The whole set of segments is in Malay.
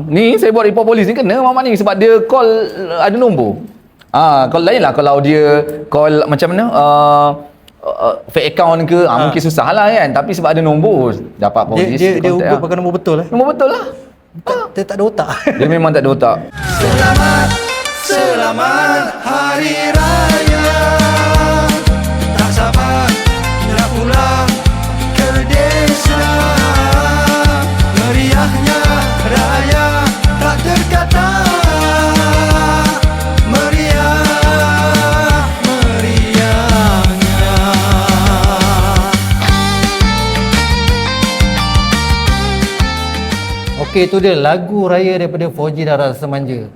Ni saya buat report polis ni kena Mamat ni sebab dia call ada nombor. Kalau lain lah kalau dia call macam mana fake account ke mungkin susah lah kan, tapi sebab ada nombor dapat polis dia ugut pakai nombor betul nombor betul lah. Dia tak ada otak. Dia memang tak ada otak. Selamat Hari Raya, tak sabar nak pulang ke desa. Meriahnya raya tak terkata, meriahnya. Okey, tu dia lagu raya daripada 4G dan Rasa Manja.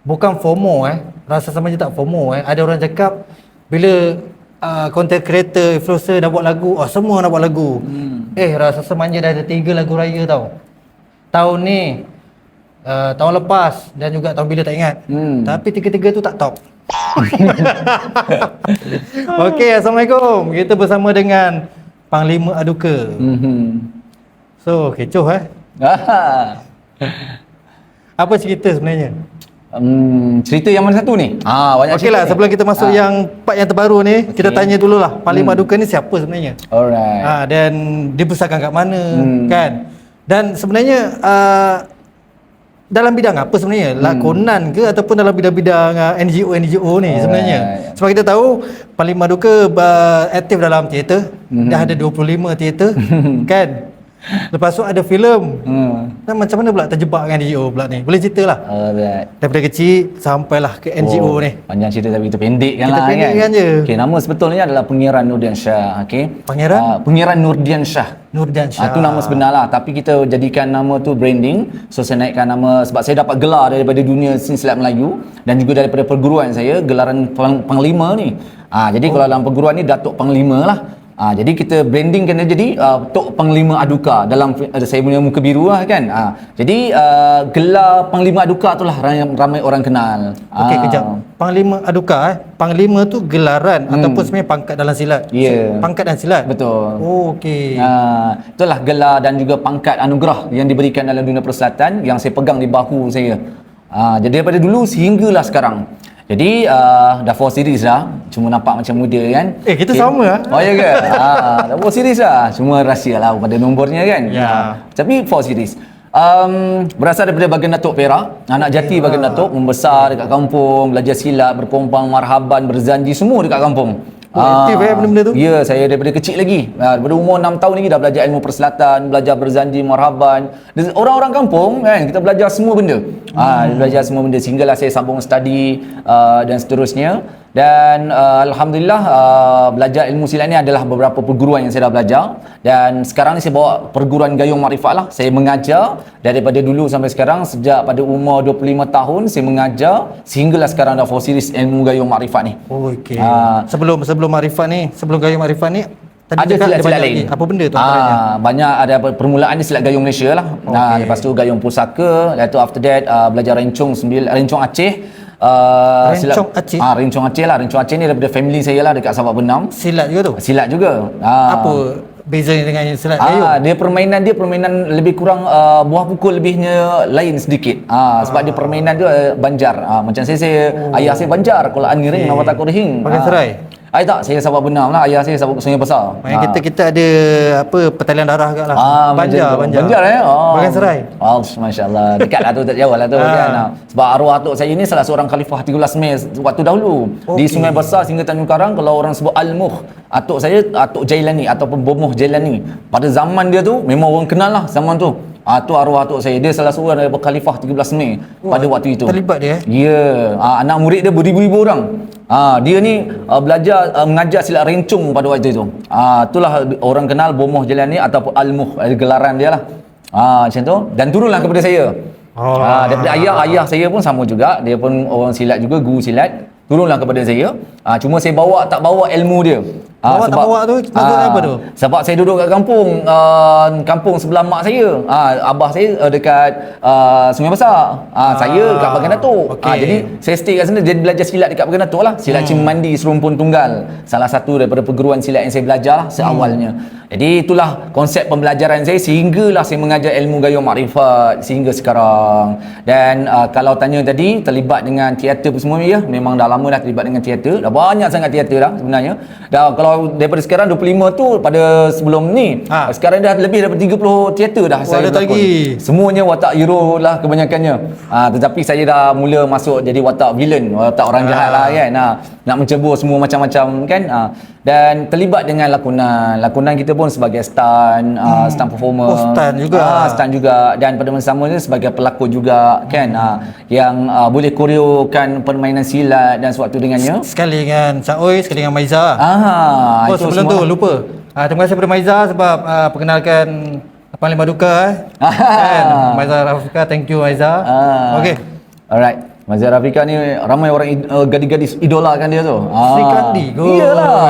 Bukan FOMO Rasa Manja tak FOMO Ada orang cakap bila content creator, influencer dah buat lagu, semua nak buat lagu. Rasa Manja dah ada 3 lagu raya tau. Tahun ni, tahun lepas dan juga tahun bila tak ingat. Tapi 3-3 tu tak top. Okey, Assalamualaikum. Kita bersama dengan Panglima Aduka. So, kecoh Apa cerita sebenarnya? Cerita yang mana satu ni? Banyak Okey lah, sebelum kita masuk yang part yang terbaru ni, kita tanya dululah Panglima Aduka ni siapa sebenarnya? Alright. Dan dibesarkan kat mana, kan? Dan sebenarnya dalam bidang apa sebenarnya? Lakonan ke ataupun dalam bidang-bidang NGO ni sebenarnya? Sebab kita tahu Panglima Aduka aktif dalam teater, dah ada 25 teater, kan? Lepas tu ada filem. Dan macam mana pula terjebak dengan NGO pula ni? Boleh cerita lah. Alright. Daripada kecil sampailah ke NGO ni. Panjang cerita tapi kita pendekkan Kita lah pendekkan je. Okey, nama sebetulnya adalah Pangeran Nurdian Shah. Okey. Pangeran Nurdian Shah. Nurdian Shah. Itu nama sebenar lah, tapi kita jadikan nama tu branding. So saya naikkan nama sebab saya dapat gelar daripada dunia seni silat Melayu dan juga daripada perguruan saya, gelaran Panglima ni. Jadi kalau dalam perguruan ni Datuk Panglima lah. Jadi kita branding kena jadi Tok Panglima Aduka dalam saya punya muka biru lah kan. Jadi gelar Panglima Aduka tu lah ramai orang kenal. Okey, kejap. Panglima Aduka Panglima tu gelaran ataupun sebenarnya pangkat dalam silat? Pangkat dan silat? Betul. Okey. Itulah gelar dan juga pangkat anugerah yang diberikan dalam dunia persilatan yang saya pegang di bahu saya. Jadi daripada dulu sehinggalah sekarang. Jadi dah 4 series dah. Cuma nampak macam muda kan. Kita sama lah. Oh ya ke? Dah 4 series dah. Cuma rahsia lah pada nombornya kan. Tapi 4 series. Berasal daripada bagian Datuk Perak. Anak jati bagian Datuk. Membesar dekat kampung. Belajar silat, berpompang, marhaban, berzanji. Semua dekat kampung. Aktif benda-benda tu? Ya, saya daripada kecil lagi. Daripada umur 6 tahun lagi dah belajar ilmu persilatan, belajar berzanji, marhaban. Orang-orang kampung kan, kita belajar semua benda. Belajar semua benda sehinggalah saya sambung study dan seterusnya. Dan Alhamdulillah belajar ilmu silat ni adalah beberapa perguruan yang saya dah belajar. Dan sekarang ni saya bawa perguruan Gayung Makrifat lah. Saya mengajar daripada dulu sampai sekarang. Sejak pada umur 25 tahun saya mengajar sehinggalah sekarang dah 4 series ilmu Gayung Makrifat ni. Okey. Sebelum Makrifat ni, sebelum Gayung Makrifat ni ada silat-silat lain. Apa benda tu antaranya? Banyak ada permulaan di silat Gayung Malaysia lah. Lepas tu Gayung Pusaka, lepas tu after that belajar Rencong Aceh. Rencong Aceh? Rencong Aceh lah. Rencong Aceh ni daripada family saya lah dekat Sabak Benam. Silat juga tu? Silat juga. Apa bezanya dengan silat Gayung? Dia permainan lebih kurang buah pukul lebihnya lain sedikit. Sebab dia permainan dia Banjar. Macam saya ayah saya Banjar. Kalau Aniring nama tak Korhing. Bagian Serai? Tak, saya Sabak Benam lah. Ayah saya Sabak Sungai Besar. Kita ada pertalian darah agak lah. Banjar. Banjar Bagian Serai? Masya-Allah. Dekat lah tu, tak jauh lah tu kan. Sebab arwah atuk saya ni salah seorang khalifah 13 Mei waktu dahulu. Di Sungai Besar sehingga Tanjung Karang. Kalau orang sebut Al-Muh, atuk saya Atuk Jailani ataupun Bomoh Jailani. Pada zaman dia tu memang orang kenal lah zaman tu. Tu arwah atuk saya. Dia salah seorang daripada khalifah 13 Mei pada waktu itu. Terlibat dia? Ya. Anak murid dia beribu-ribu orang. Dia ni belajar mengajar silat rencong pada waktu itu. Itulah orang kenal Bomoh Jailani ataupun Al-Muh, gelaran dia lah. Macam tu. Dan turunlah kepada saya. Daripada ayah saya pun sama juga. Dia pun orang silat juga, guru silat. Turunlah kepada saya. Cuma saya tak bawa ilmu dia. Bawa tak bawa tu maksudnya apa tu? Sebab saya duduk kat kampung, kampung sebelah mak saya. Abah saya dekat Sungai Besar. Saya dekat Bagan Datuk. Okey. Jadi saya stay kat sana, jadi belajar silat dekat Bagan Datuk lah. Silat Cimandi Serumpun Tunggal. Salah satu daripada perguruan silat yang saya belajar lah seawalnya. Jadi itulah konsep pembelajaran saya sehinggalah saya mengajar ilmu gayung makrifat sehingga sekarang. Dan kalau tanya tadi terlibat dengan teater pun semua ya, memang dah lama dah terlibat dengan teater. Dah banyak sangat teater dah sebenarnya. Dah kalau daripada sekarang 25 tu pada sebelum ni, sekarang dah lebih daripada 30 teater dah saya ada berlakon. lagi. Semuanya watak hero lah kebanyakannya. Tetapi saya dah mula masuk jadi watak villain, watak orang jahat lah kan. Nak mencebur semua macam-macam kan. Dan terlibat dengan lakonan. Lakonan kita pun sebagai stunt, stunt performer. Stunt juga. Stunt juga. Dan pada masa sama sebagai pelakon juga kan. Yang boleh koreokan permainan silat dan sewaktu dengannya. Sekali dengan Cak Oi, sekali dengan Maiza. Itu Sebelum semua tu lupa. Terima kasih kepada Maiza sebab perkenalkan Panglima Duka kan. Maiza Rafika, thank you Maiza. Okey. Alright. Mazhar Rafika ni ramai orang gadis-gadis idolakan dia tu. Sri Kandi kot. Iyalah.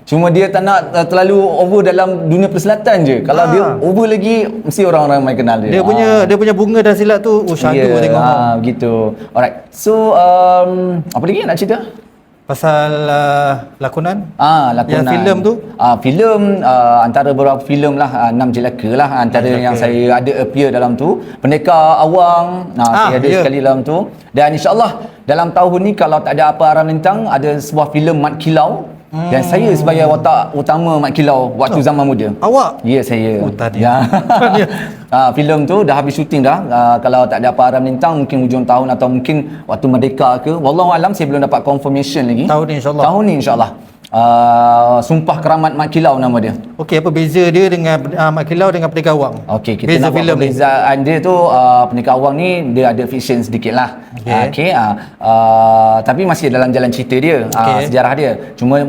Cuma dia tak nak terlalu over dalam dunia persilatan je. Kalau dia over lagi mesti orang ramai kenal dia. Dia punya bunga dan silat tu syahdu tengok. Begitu. Alright. So apa lagi nak cerita? Pasal lakonan. Lakonan. Yang filem tu? Filem antara beberapa filem lah, 6 Jelaka lah antara yang saya ada appear dalam tu. Pendekar Awang, saya ada sekali dalam tu. Dan insya-Allah dalam tahun ni kalau tak ada apa haram lintang, ada sebuah filem Mat Kilau. Dan saya sebagai watak utama Mat Kilau waktu zaman muda. Awak? Ya, saya. Tadi. Ya. Filem tu dah habis syuting dah. Kalau tak ada apa haram lintang mungkin hujung tahun atau mungkin waktu merdeka ke. Wallahu alam, saya belum dapat confirmation lagi. Tahun ni insya-Allah. Tahun ni insya-Allah. Sumpah Keramat Mat Kilau nama dia. Okey, apa beza dia dengan Mat Kilau dengan Pendekar Awang? Okey, kita nak buat perbezaan dia tu. Pendekar Awang ni dia ada fiction sedikit lah. Okey. Tapi masih dalam jalan cerita dia, sejarah dia. Cuma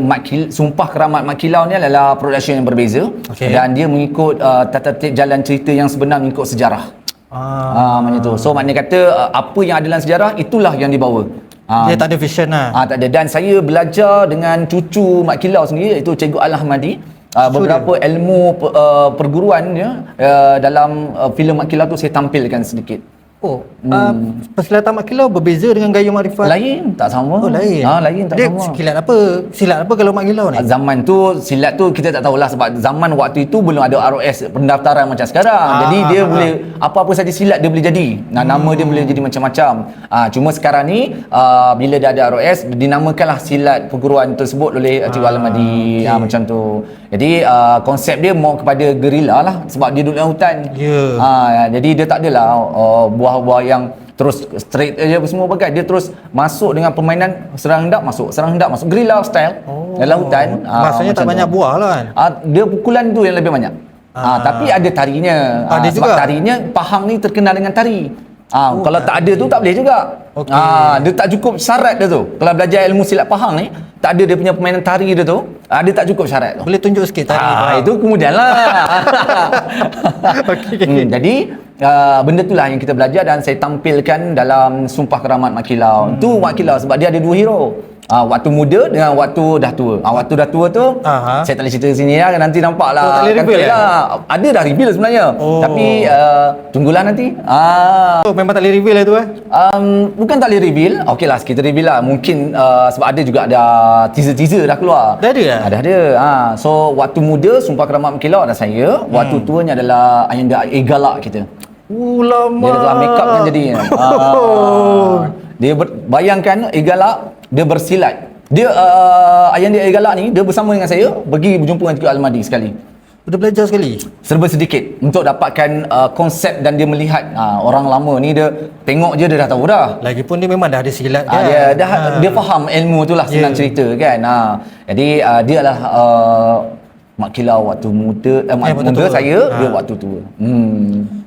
Sumpah Keramat Mat Kilau ni adalah production yang berbeza. Dan dia mengikut tata tertib jalan cerita yang sebenar, mengikut sejarah. Macam tu. So maknanya kata apa yang ada dalam sejarah itulah yang dibawa. Dia tak ada vision lah. Tak ada. Dan saya belajar dengan cucu Mat Kilau sendiri, iaitu Cikgu Al-Ahmadi. Beberapa ilmu perguruannya dalam filem Mat Kilau tu saya tampilkan sedikit. Persilatan Mat Kilau berbeza dengan gayung makrifat. Lain, tak sama. Lain. Lain, tak dia sama. Silat apa kalau Mat Kilau ni? Zaman tu silat tu kita tak tahulah sebab zaman waktu itu belum ada ROS pendaftaran macam sekarang. Jadi dia boleh apa-apa saja silat dia boleh jadi. Nama dia boleh jadi macam-macam. Cuma sekarang ni bila dah ada ROS dinamakanlah silat perguruan tersebut oleh Cikgu Al-Ahmadi. Macam tu. Jadi konsep dia mau kepada gerila lah sebab dia duduk dalam hutan. Jadi dia tak adalah buah-buah yang terus straight aja semua bagai. Dia terus masuk dengan permainan serang hendak masuk, gerila style dalam hutan. Maksudnya tak banyak buah lah kan? Dia pukulan tu yang lebih banyak. Tapi ada tarinya. Ada sebab juga. tarinya Pahang ni terkenal dengan tari. Kalau tak ada tu tak boleh juga. Dia tak cukup syarat dia tu. Kalau belajar ilmu silat Pahang ni, tak ada dia punya permainan tari dia tu, dia tak cukup syarat tu. Boleh tunjuk sikit tari Itu kemudian lah. Jadi benda itulah yang kita belajar dan saya tampilkan dalam Sumpah Keramat Mat Kilau. Tu Mat Kilau sebab dia ada dua hero. Waktu muda dengan waktu dah tua. Waktu dah tua tu saya tak boleh cerita sini lah, nanti nampak lah. Tak boleh reveal lah. Ada dah reveal sebenarnya. Tapi tunggulah nanti. Memang tak boleh reveal lah tu Bukan tak boleh reveal. Okey lah, kita reveal lah. Mungkin sebab ada juga ada teaser-teaser dah keluar. Dah ada lah? Ada. So waktu muda Sumpah Keramat Mat Kilau ada saya. Waktu tuanya adalah Ayanda Galak kita. Lama. Dia dah make up kan jadi. Dia bayangkan Galak dia bersilat. Dia Ayanda Galak ni dia bersama dengan saya pergi berjumpa dengan Cikgu Al-Ahmadi sekali. Udah belajar sekali? Serba sedikit untuk dapatkan konsep dan dia melihat orang lama ni dia tengok je dia dah tahu dah. Lagipun dia memang dah ada silat kan. Dia faham ilmu tu lah senang cerita kan. Jadi dia adalah Mat Kilau waktu muda, muda saya dia waktu tua.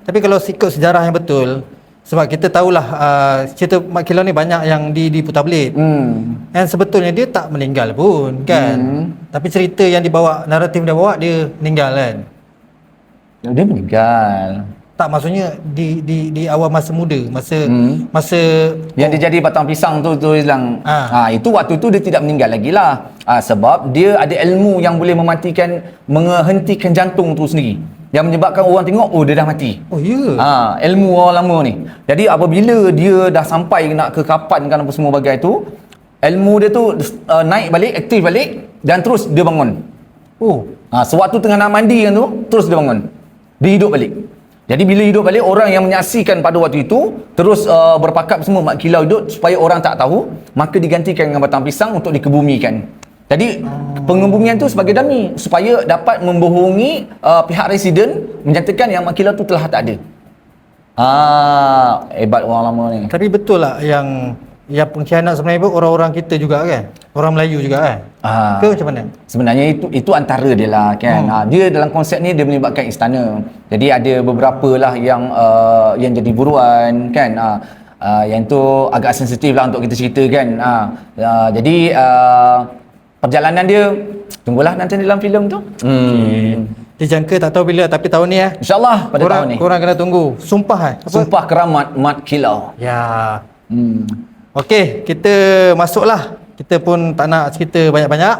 Tapi kalau ikut sejarah yang betul, sebab kita tahulah cerita Mat Kilau ni banyak yang diputar belit. Dan sebetulnya dia tak meninggal pun kan. Tapi cerita yang dibawa, naratif dia bawa dia meninggal kan. Dia meninggal. Tak, maksudnya di awal masa muda, masa Yang dia jadi batang pisang tu hilang. Itu waktu tu dia tidak meninggal lagi lah. Sebab dia ada ilmu yang boleh menghentikan jantung tu sendiri. Yang menyebabkan orang tengok, oh dia dah mati. Oh ya. Ilmu orang lama ni. Jadi apabila dia dah sampai nak ke kapan kan apa semua bagai tu, ilmu dia tu naik balik, aktif balik dan terus dia bangun. Oh. Sewaktu tengah nak mandi kan tu, terus dia bangun. Dia hidup balik. Jadi bila hidup balik, orang yang menyaksikan pada waktu itu terus berpakap semua mak kilau hidup supaya orang tak tahu, maka digantikan dengan batang pisang untuk dikebumikan. Jadi pengebumian tu sebagai dummy supaya dapat membohongi pihak residen, menyatakan yang mak kilau tu telah tak ada. Hebat orang lama ni. Tapi betul lah yang pengkhianat sebenarnya pun orang-orang kita juga kan? Orang Melayu juga kan? Ke macam mana? Sebenarnya itu antara dia lah kan. Dia dalam konsep ni dia melibatkan istana. Jadi ada beberapa lah yang jadi buruan kan. Yang tu agak sensitif lah untuk kita cerita kan. Jadi perjalanan dia tunggulah nanti dalam filem tu. Dijangka tak tahu bila, tapi tahun ni InsyaAllah pada tahun ni. Korang kena tunggu. Sumpah apa? Sumpah Keramat Mat Kilau. Ya. Okey, kita masuklah. Kita pun tak nak cerita banyak-banyak.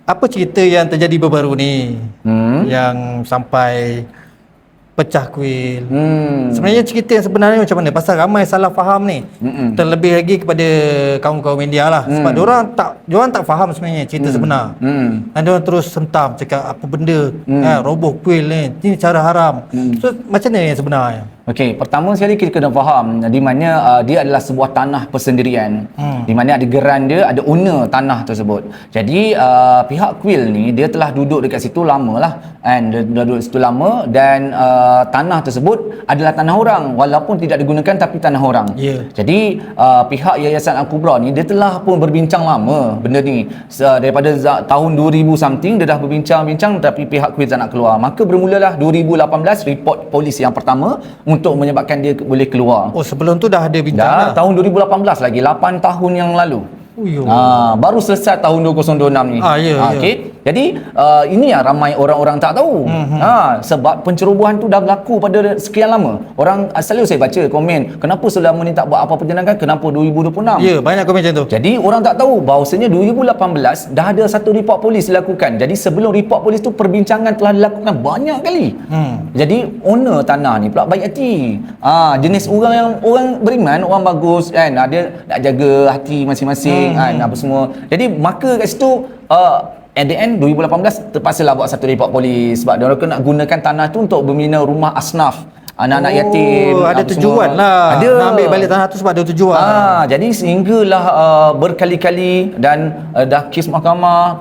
Apa cerita yang terjadi baru-baru ni? Yang sampai pecah kuil. Sebenarnya cerita yang sebenarnya macam mana? Pasal ramai salah faham ni. Terlebih lagi kepada kaum-kaum India lah. Sebab diorang tak faham sebenarnya cerita sebenar. Dan diorang terus sentam cakap apa benda roboh kuil ni. Ini cara haram. So macam mana yang sebenarnya? Okey, pertama sekali kita kena faham di mana dia adalah sebuah tanah persendirian. Di mana ada geran dia, ada owner tanah tersebut. Jadi pihak kuil ni dia telah duduk dekat situ lama lah. Dia duduk situ lama dan tanah tersebut adalah tanah orang walaupun tidak digunakan, tapi tanah orang. Jadi pihak Yayasan Al-Kubra ni dia telah pun berbincang lama benda ni. Daripada tahun 2000 something dia dah berbincang-bincang, tapi pihak kuil tak nak keluar. Maka bermulalah 2018 report polis yang pertama untuk menyebabkan dia boleh keluar. Oh, sebelum tu dah ada bincang dah. Tahun 2018 lagi, 8 tahun yang lalu. Baru selesai tahun 2026 ni. Okey. Jadi ini yang ramai orang-orang tak tahu. Sebab pencerobohan tu dah berlaku pada sekian lama. Orang selalu saya baca komen, kenapa selama ni tak buat apa-apa tindakan, kenapa 2026? Ya, banyak komen macam tu. Jadi orang tak tahu bahawasanya 2018 dah ada satu report polis dilakukan. Jadi sebelum report polis tu perbincangan telah dilakukan banyak kali. Jadi owner tanah ni pula baik hati. Jenis orang beriman, orang bagus kan. Dia nak jaga hati masing-masing apa semua. Jadi maka kat situ at the end 2018 terpaksalah buat satu report polis sebab mereka nak gunakan tanah tu untuk membina rumah asnaf, anak-anak yatim. Ada tujuan lah. Ada. Nak ambil balik tanah tu sebab ada tujuan. Jadi sehinggalah berkali-kali dan dah kes mahkamah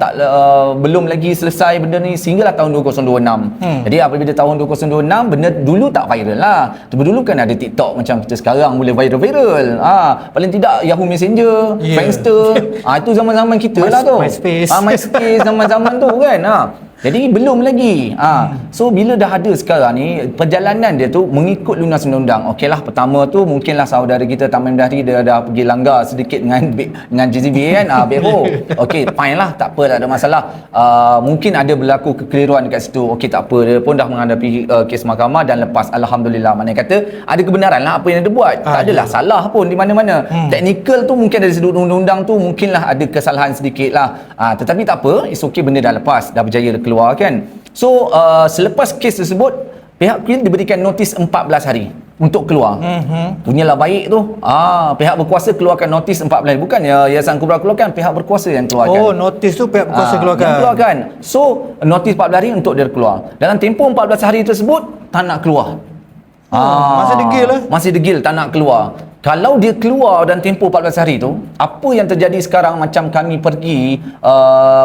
belum lagi selesai benda ni sehinggalah tahun 2026. Jadi apabila tahun 2026 benda dulu tak viral lah. Dulu kan ada TikTok macam kita sekarang boleh viral. Paling tidak Yahoo Messenger, Friendster. Itu zaman-zaman kita lah tu. MySpace zaman-zaman tu kan. Jadi belum lagi. So bila dah ada sekarang ni, perjalanan dia tu mengikut lunas undang-undang. Okeylah, pertama tu mungkinlah saudara kita Taman Dahri dia dah pergi langgar sedikit dengan JCBA kan. Beho. Okey, fine lah, tak apa, tak ada masalah. Mungkin ada berlaku kekeliruan dekat situ. Okey, tak apa, dia pun dah menghadapi kes mahkamah dan lepas, alhamdulillah. Maknanya kata ada kebenaran lah apa yang dia buat. Tak adalah salah pun di mana-mana. Teknikal tu mungkin dari sudut undang-undang tu mungkinlah ada kesalahan sedikit lah. Tetapi tak apa, it's okay, benda dah lepas, dah berjaya keluar kan. So selepas kes tersebut, pihak kuil diberikan notis 14 hari untuk keluar. Punyalah baik tu. Pihak berkuasa keluarkan notis 14 hari. Bukan Yayasan Kubra keluarkan, pihak berkuasa yang keluarkan. Oh, notis tu pihak berkuasa keluarkan. So notis 14 hari untuk dia keluar. Dalam tempoh 14 hari tersebut tak nak keluar. Masih degil lah. Masih degil tak nak keluar. Kalau dia keluar dan tempoh 14 hari tu, apa yang terjadi sekarang macam kami pergi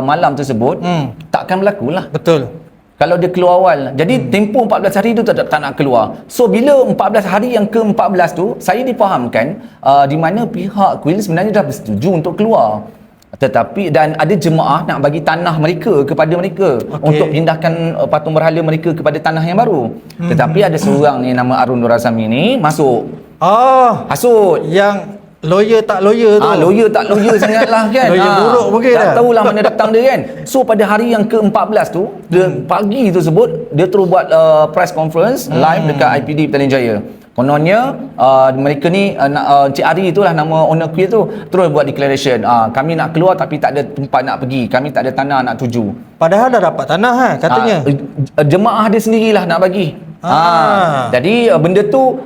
malam tersebut, takkan berlaku lah. Betul. Kalau dia keluar awal. Jadi tempoh 14 hari tu tak nak keluar. So bila 14 hari yang ke-14 tu, saya difahamkan di mana pihak kuil sebenarnya dah bersetuju untuk keluar. Tetapi dan ada jemaah nak bagi tanah mereka kepada mereka untuk pindahkan patung berhala mereka kepada tanah yang baru. Tetapi ada seorang ni nama Arun Nur Azami ni masuk. Hasut. Yang lawyer tak lawyer tu. Lawyer tak lawyer sangat lah kan. Lawyer buruk mungkin tak lah. tahulah mana datang dia kan. So pada hari yang ke-14 tu, dia pagi tu sebut, dia terus buat press conference live dekat IPD Petaling Jaya. Kononnya mereka ni Cik Ari itulah nama owner kuil tu, terus buat declaration, kami nak keluar tapi tak ada tempat nak pergi, kami tak ada tanah nak tuju. Padahal dah dapat tanah katanya. Jemaah dia sendirilah nak bagi. Jadi benda tu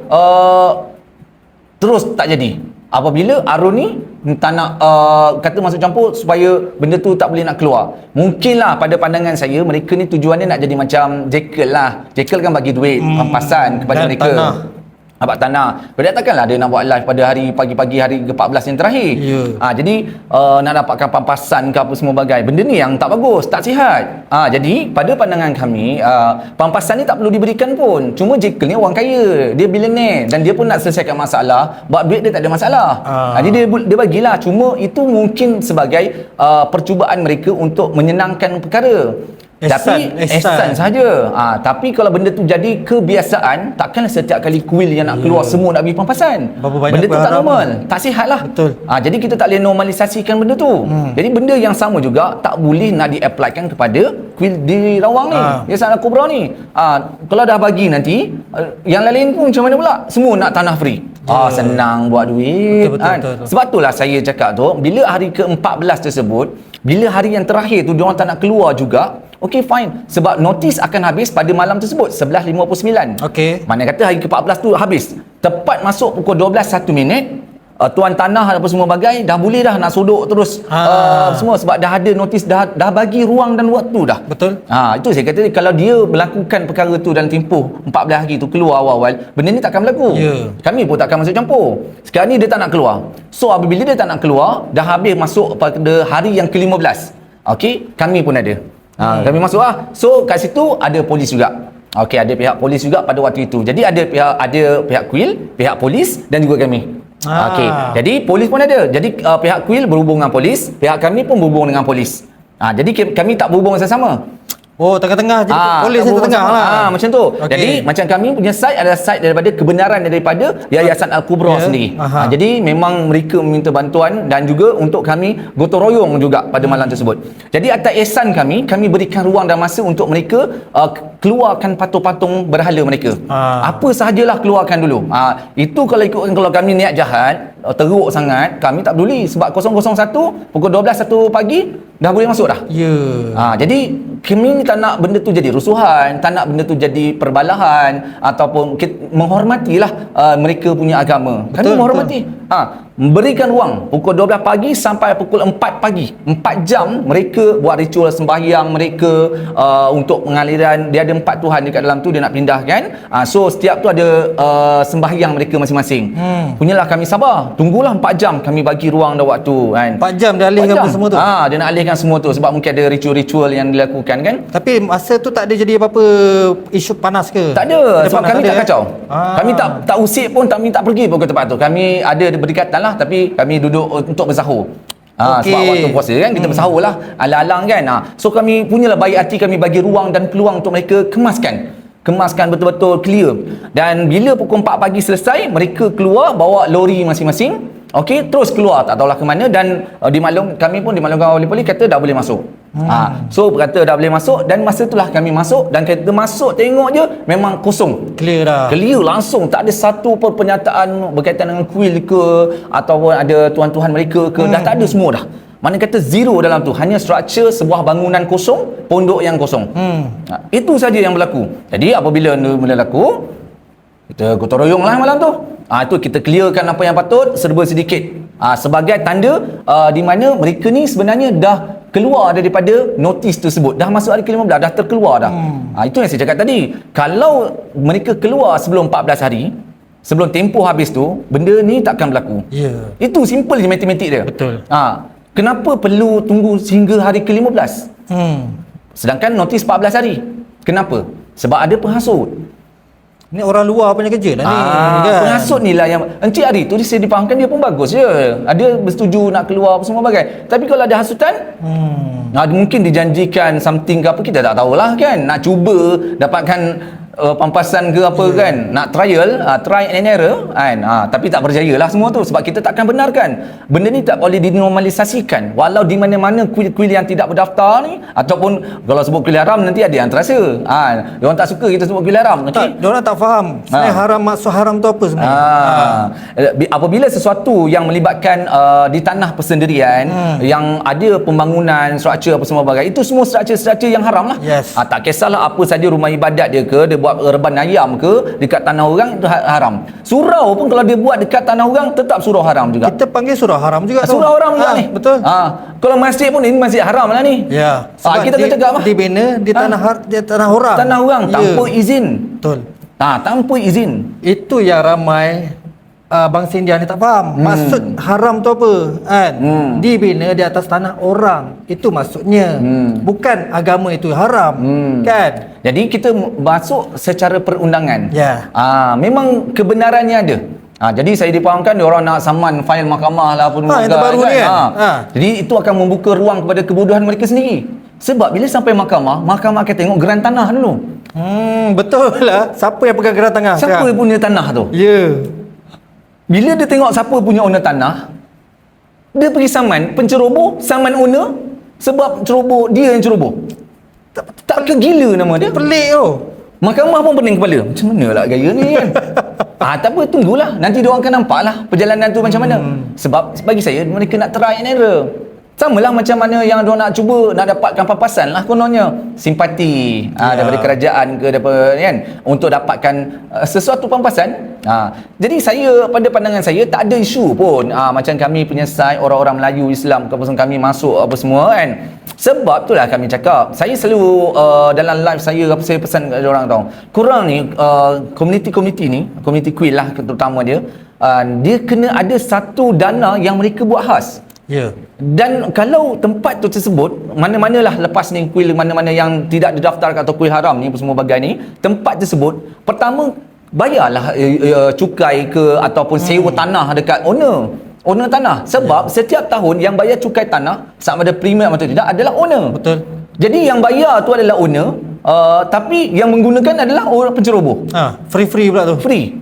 terus tak jadi. Apabila Arun ni tak nak kata masuk campur supaya benda tu tak boleh nak keluar. Mungkinlah pada pandangan saya mereka ni tujuannya nak jadi macam Jekyll lah. Jekyll kan bagi duit pampasan kepada dan mereka. Tanah. Abang tanah. Jadi takkanlah dia nak buat live pada hari pagi-pagi hari ke-14 yang terakhir. Jadi nak dapatkan pampasan ke apa semua bagai. Benda ni yang tak bagus, tak sihat. Jadi pada pandangan kami pampasan ni tak perlu diberikan pun. Cuma Jekyll ni orang kaya, dia billionaire dan dia pun nak selesaikan masalah. Buat duit dia tak ada masalah. Jadi dia bagilah. Cuma itu mungkin sebagai percubaan mereka untuk menyenangkan perkara. Tapi ihsan saja. Tapi kalau benda tu jadi kebiasaan, takkanlah setiap kali kuil yang nak keluar semua nak bagi pampasan. Benda tu tak normal, tak sihat lah. Betul. Jadi kita tak boleh normalisasikan benda tu. Jadi benda yang sama juga tak boleh nak di-applykan kepada kuil di Rawang ni, Yayasan Al-Kubra ni. Kalau dah bagi nanti, yang lain pun macam mana pula? Semua nak tanah free. Senang buat duit. Betul. Sebab itulah saya cakap tu, bila hari ke-14 tersebut, bila hari yang terakhir tu diorang tak nak keluar juga, okey fine, sebab notis akan habis pada malam tersebut 11.59. Okey. Mana kata hari ke-14 tu habis tepat masuk pukul 12.01, tuan tanah apa semua bagai dah boleh dah nak sodok terus semua, sebab dah ada notis, dah bagi ruang dan waktu dah. Betul. Itu saya kata kalau dia melakukan perkara tu dalam tempoh 14 hari tu keluar awal-awal, benda ni takkan berlaku. Kami pun takkan masuk campur. Sekarang ni dia tak nak keluar. So apabila dia tak nak keluar, dah habis masuk pada hari yang ke-15. Okey, kami pun ada. Kami masuk So kat situ ada polis juga. Okey, ada pihak polis juga pada waktu itu. Jadi ada pihak kuil, pihak polis dan juga kami. Okey. Jadi polis pun ada. Jadi pihak kuil berhubung dengan polis, pihak kami pun berhubung dengan polis. Jadi kami tak berhubung sama-sama. Tengah-tengah je. Polis di tengah lah. Macam tu. Jadi macam kami punya side adalah side daripada kebenaran daripada Yayasan Al-Kubra sendiri. Jadi memang mereka meminta bantuan dan juga untuk kami gotong royong juga pada malam tersebut. Jadi atas ihsan kami berikan ruang dan masa untuk mereka keluarkan patung-patung berhala mereka. Apa sahajalah keluarkan dulu. Itu kalau ikutkan, kalau kami niat jahat, teruk sangat, kami tak peduli sebab 001 pukul 12 1 pagi dah boleh masuk dah. Jadi kami tak nak benda tu jadi rusuhan, tak nak benda tu jadi perbalahan, ataupun menghormatilah mereka punya agama. Kami menghormati. Berikan ruang pukul 12 pagi sampai pukul 4 pagi. 4 jam mereka buat ritual sembahyang mereka untuk pengaliran. Dia ada 4 Tuhan dekat dalam tu, dia nak pindahkan. So setiap tu ada sembahyang mereka masing-masing. Punyalah kami sabar. Tunggulah 4 jam, kami bagi ruang dan waktu kan. 4 jam dia alihkan semua tu. Dia nak alihkan semua tu sebab mungkin ada ritual-ritual yang dilakukan kan. Tapi masa tu tak ada jadi apa-apa isu panas ke? Tak ada, sebab kami tak kacau. Kami tak usik pun, kami tak pergi pun ke tempat tu. Kami ada berdekatan lah, tapi kami duduk untuk bersahur. Sebab waktu puasa kan kita bersahur lah alang-alang kan. So kami punyalah baik hati, kami bagi ruang dan peluang untuk mereka kemaskan betul-betul clear. Dan bila pukul 4 pagi selesai, mereka keluar bawa lori masing-masing. Okey, terus keluar tak tahulah ke mana, dan kami pun dimaklumkan oleh polis kata dah boleh masuk. So kata dah boleh masuk, dan masa itulah kami masuk, dan kita masuk tengok je memang kosong. Clear dah. Clear langsung, tak ada satu pun pernyataan berkaitan dengan kuil ke ataupun ada tuan-tuhan mereka ke, dah tak ada semua dah. Mana kata zero dalam tu, hanya struktur sebuah bangunan kosong, pondok yang kosong. Itu saja yang berlaku. Jadi apabila berlaku, kita gotong royong lah malam tu. Itu kita clearkan apa yang patut serba sedikit. Sebagai tanda di mana mereka ni sebenarnya dah keluar daripada notis tersebut. Dah masuk hari ke-15, dah terkeluar dah. Itu yang saya cakap tadi. Kalau mereka keluar sebelum 14 hari, sebelum tempoh habis tu, benda ni takkan berlaku. Itu simple je matematik dia. Betul. Kenapa perlu tunggu sehingga hari ke-15? Sedangkan notis 14 hari. Kenapa? Sebab ada penghasut. Ni orang luar punya kerja lah ni kan? Penghasut ni lah yang Encik Ari tu, saya difahamkan dia pun bagus je. Dia bersetuju nak keluar apa semua bagai. Tapi kalau ada hasutan, mungkin dijanjikan something ke apa, kita tak tahulah kan. Nak cuba dapatkan pampasan ke apa kan, nak trial, try and error kan, tapi tak berjaya lah semua tu, sebab kita takkan benarkan benda ni tak boleh dinormalisasikan. Walau di mana-mana kuil-kuil yang tidak berdaftar ni, ataupun kalau sebut kuil haram nanti ada yang terasa, diorang tak suka kita sebut kuil haram, okey. Diorang tak faham sebenarnya haram, maksud haram tu apa sebenarnya. Apabila sesuatu yang melibatkan di tanah persendirian, yang ada pembangunan struktur apa semua bagai, itu semua struktur-struktur yang haram lah. Yes. Tak kisahlah apa saja rumah ibadat dia ke, dia buat reban ayam ke dekat tanah orang, itu haram. Surau pun kalau dia buat dekat tanah orang tetap surau haram juga. Kita panggil surau haram juga tu. Surau haram juga ni. Betul. Kalau masjid pun ini masjid haram lah ni. Ya. Sebab Kita kena cakap lah. dibina di tanah orang. Tanah orang tanpa izin. Betul. Tanpa izin. Itu yang ramai bangsa India ni tak faham. Maksud haram tu apa kan? Dibina di atas tanah orang. Itu maksudnya. Bukan agama itu haram. Kan? Jadi kita masuk secara perundangan. Ya. Memang kebenarannya ada. Jadi saya dipahamkan dia orang nak saman fail mahkamah lah apa yang terbaru ni kan. Jadi itu akan membuka ruang kepada kebodohan mereka sendiri. Sebab bila sampai mahkamah akan tengok geran tanah dulu. Betul lah. Siapa yang pegang geran tanah? Siapa yang punya tanah tu? Ya. Bila dia tengok siapa punya owner tanah, dia pergi saman penceroboh, saman owner, sebab ceroboh dia yang ceroboh. Tak ke gila nama dia? Pelik tu. Mahkamah pun pening kepala. Macam mana lah gaya ni kan? Tak apa, tunggulah. Nanti dia orang akan nampak lah perjalanan tu macam mana. Sebab bagi saya, mereka nak try and error. Sama lah macam mana yang dia nak cuba nak dapatkan papasan lah kononnya. Simpati daripada kerajaan ke daripada kan, untuk dapatkan sesuatu pampasan. Jadi saya, pada pandangan saya, tak ada isu pun macam kami penyelesai orang-orang Melayu Islam kawasan kami masuk apa semua kan. Sebab itulah kami cakap, saya selalu dalam live saya, apa saya pesan kepada orang tahu, korang ni komuniti ni, komuniti kuil lah terutama dia, dia kena ada satu dana yang mereka buat khas. Ya. Dan kalau tempat tu tersebut, mana-manalah lepas ni kuil mana-mana yang tidak didaftarkan atau kuil haram ni semua bagai ni, tempat tersebut pertama bayarlah cukai ke ataupun sewa tanah dekat owner tanah. Sebab setiap tahun yang bayar cukai tanah sama ada premium atau tidak adalah owner. Betul. Jadi yang bayar tu adalah owner, tapi yang menggunakan adalah orang penceroboh. Free pula tu. Free.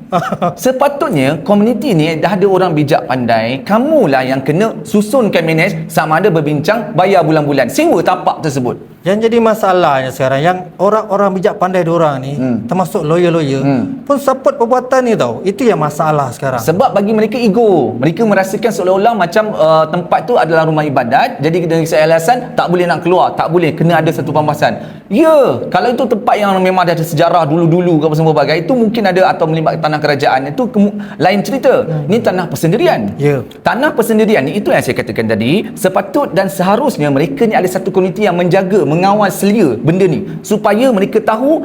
Sepatutnya komuniti ni dah ada orang bijak pandai, kamulah yang kena susunkan manage sama ada berbincang bayar bulan-bulan sewa tapak tersebut. Yang jadi masalahnya sekarang, yang orang-orang bijak pandai diorang ni, termasuk lawyer-lawyer pun support perbuatan ni tau. Itu yang masalah sekarang. Sebab bagi mereka ego, mereka merasakan seolah-olah macam tempat tu adalah rumah ibadat, jadi dengan alasan tak boleh nak keluar, tak boleh, kena ada satu pembahasan. Ya, kalau itu tempat yang memang ada sejarah dulu-dulu ke apa semua bagai, itu mungkin ada, atau melibatkan tanah kerajaan, itu lain cerita. Ini tanah persendirian. Tanah persendirian ni, itu yang saya katakan tadi, sepatut dan seharusnya mereka ni ada satu komuniti yang menjaga, mengawal selia benda ni, supaya mereka tahu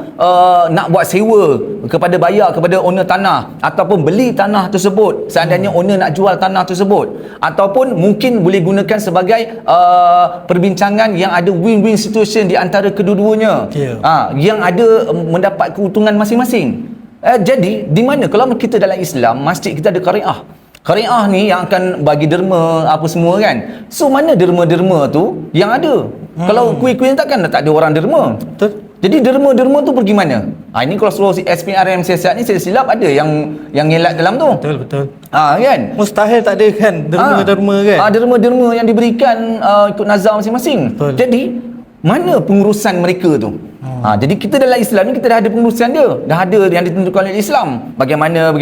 nak buat sewa kepada bayar kepada owner tanah, ataupun beli tanah tersebut seandainya owner nak jual tanah tersebut, ataupun mungkin boleh gunakan sebagai perbincangan yang ada win-win situation di antara kedua-duanya, yang ada mendapat keuntungan masing-masing. Jadi di mana kalau kita dalam Islam, masjid kita ada Qari'ah ni yang akan bagi derma apa semua kan. So mana derma-derma tu yang ada? Kalau kuih-kuih takkan tak ada orang derma. Betul. Jadi derma-derma tu pergi mana? Ini kalau suruh SPRM siasat ni, saya silap ada yang ngelak dalam tu. Betul. Kan? Mustahil tak ada kan derma-derma kan? Derma-derma yang diberikan ikut nazar masing-masing. Betul. Jadi mana pengurusan mereka tu? Jadi kita dalam Islam ni kita dah ada pengurusan dia, dah ada yang ditentukan oleh Islam. Bagaimana.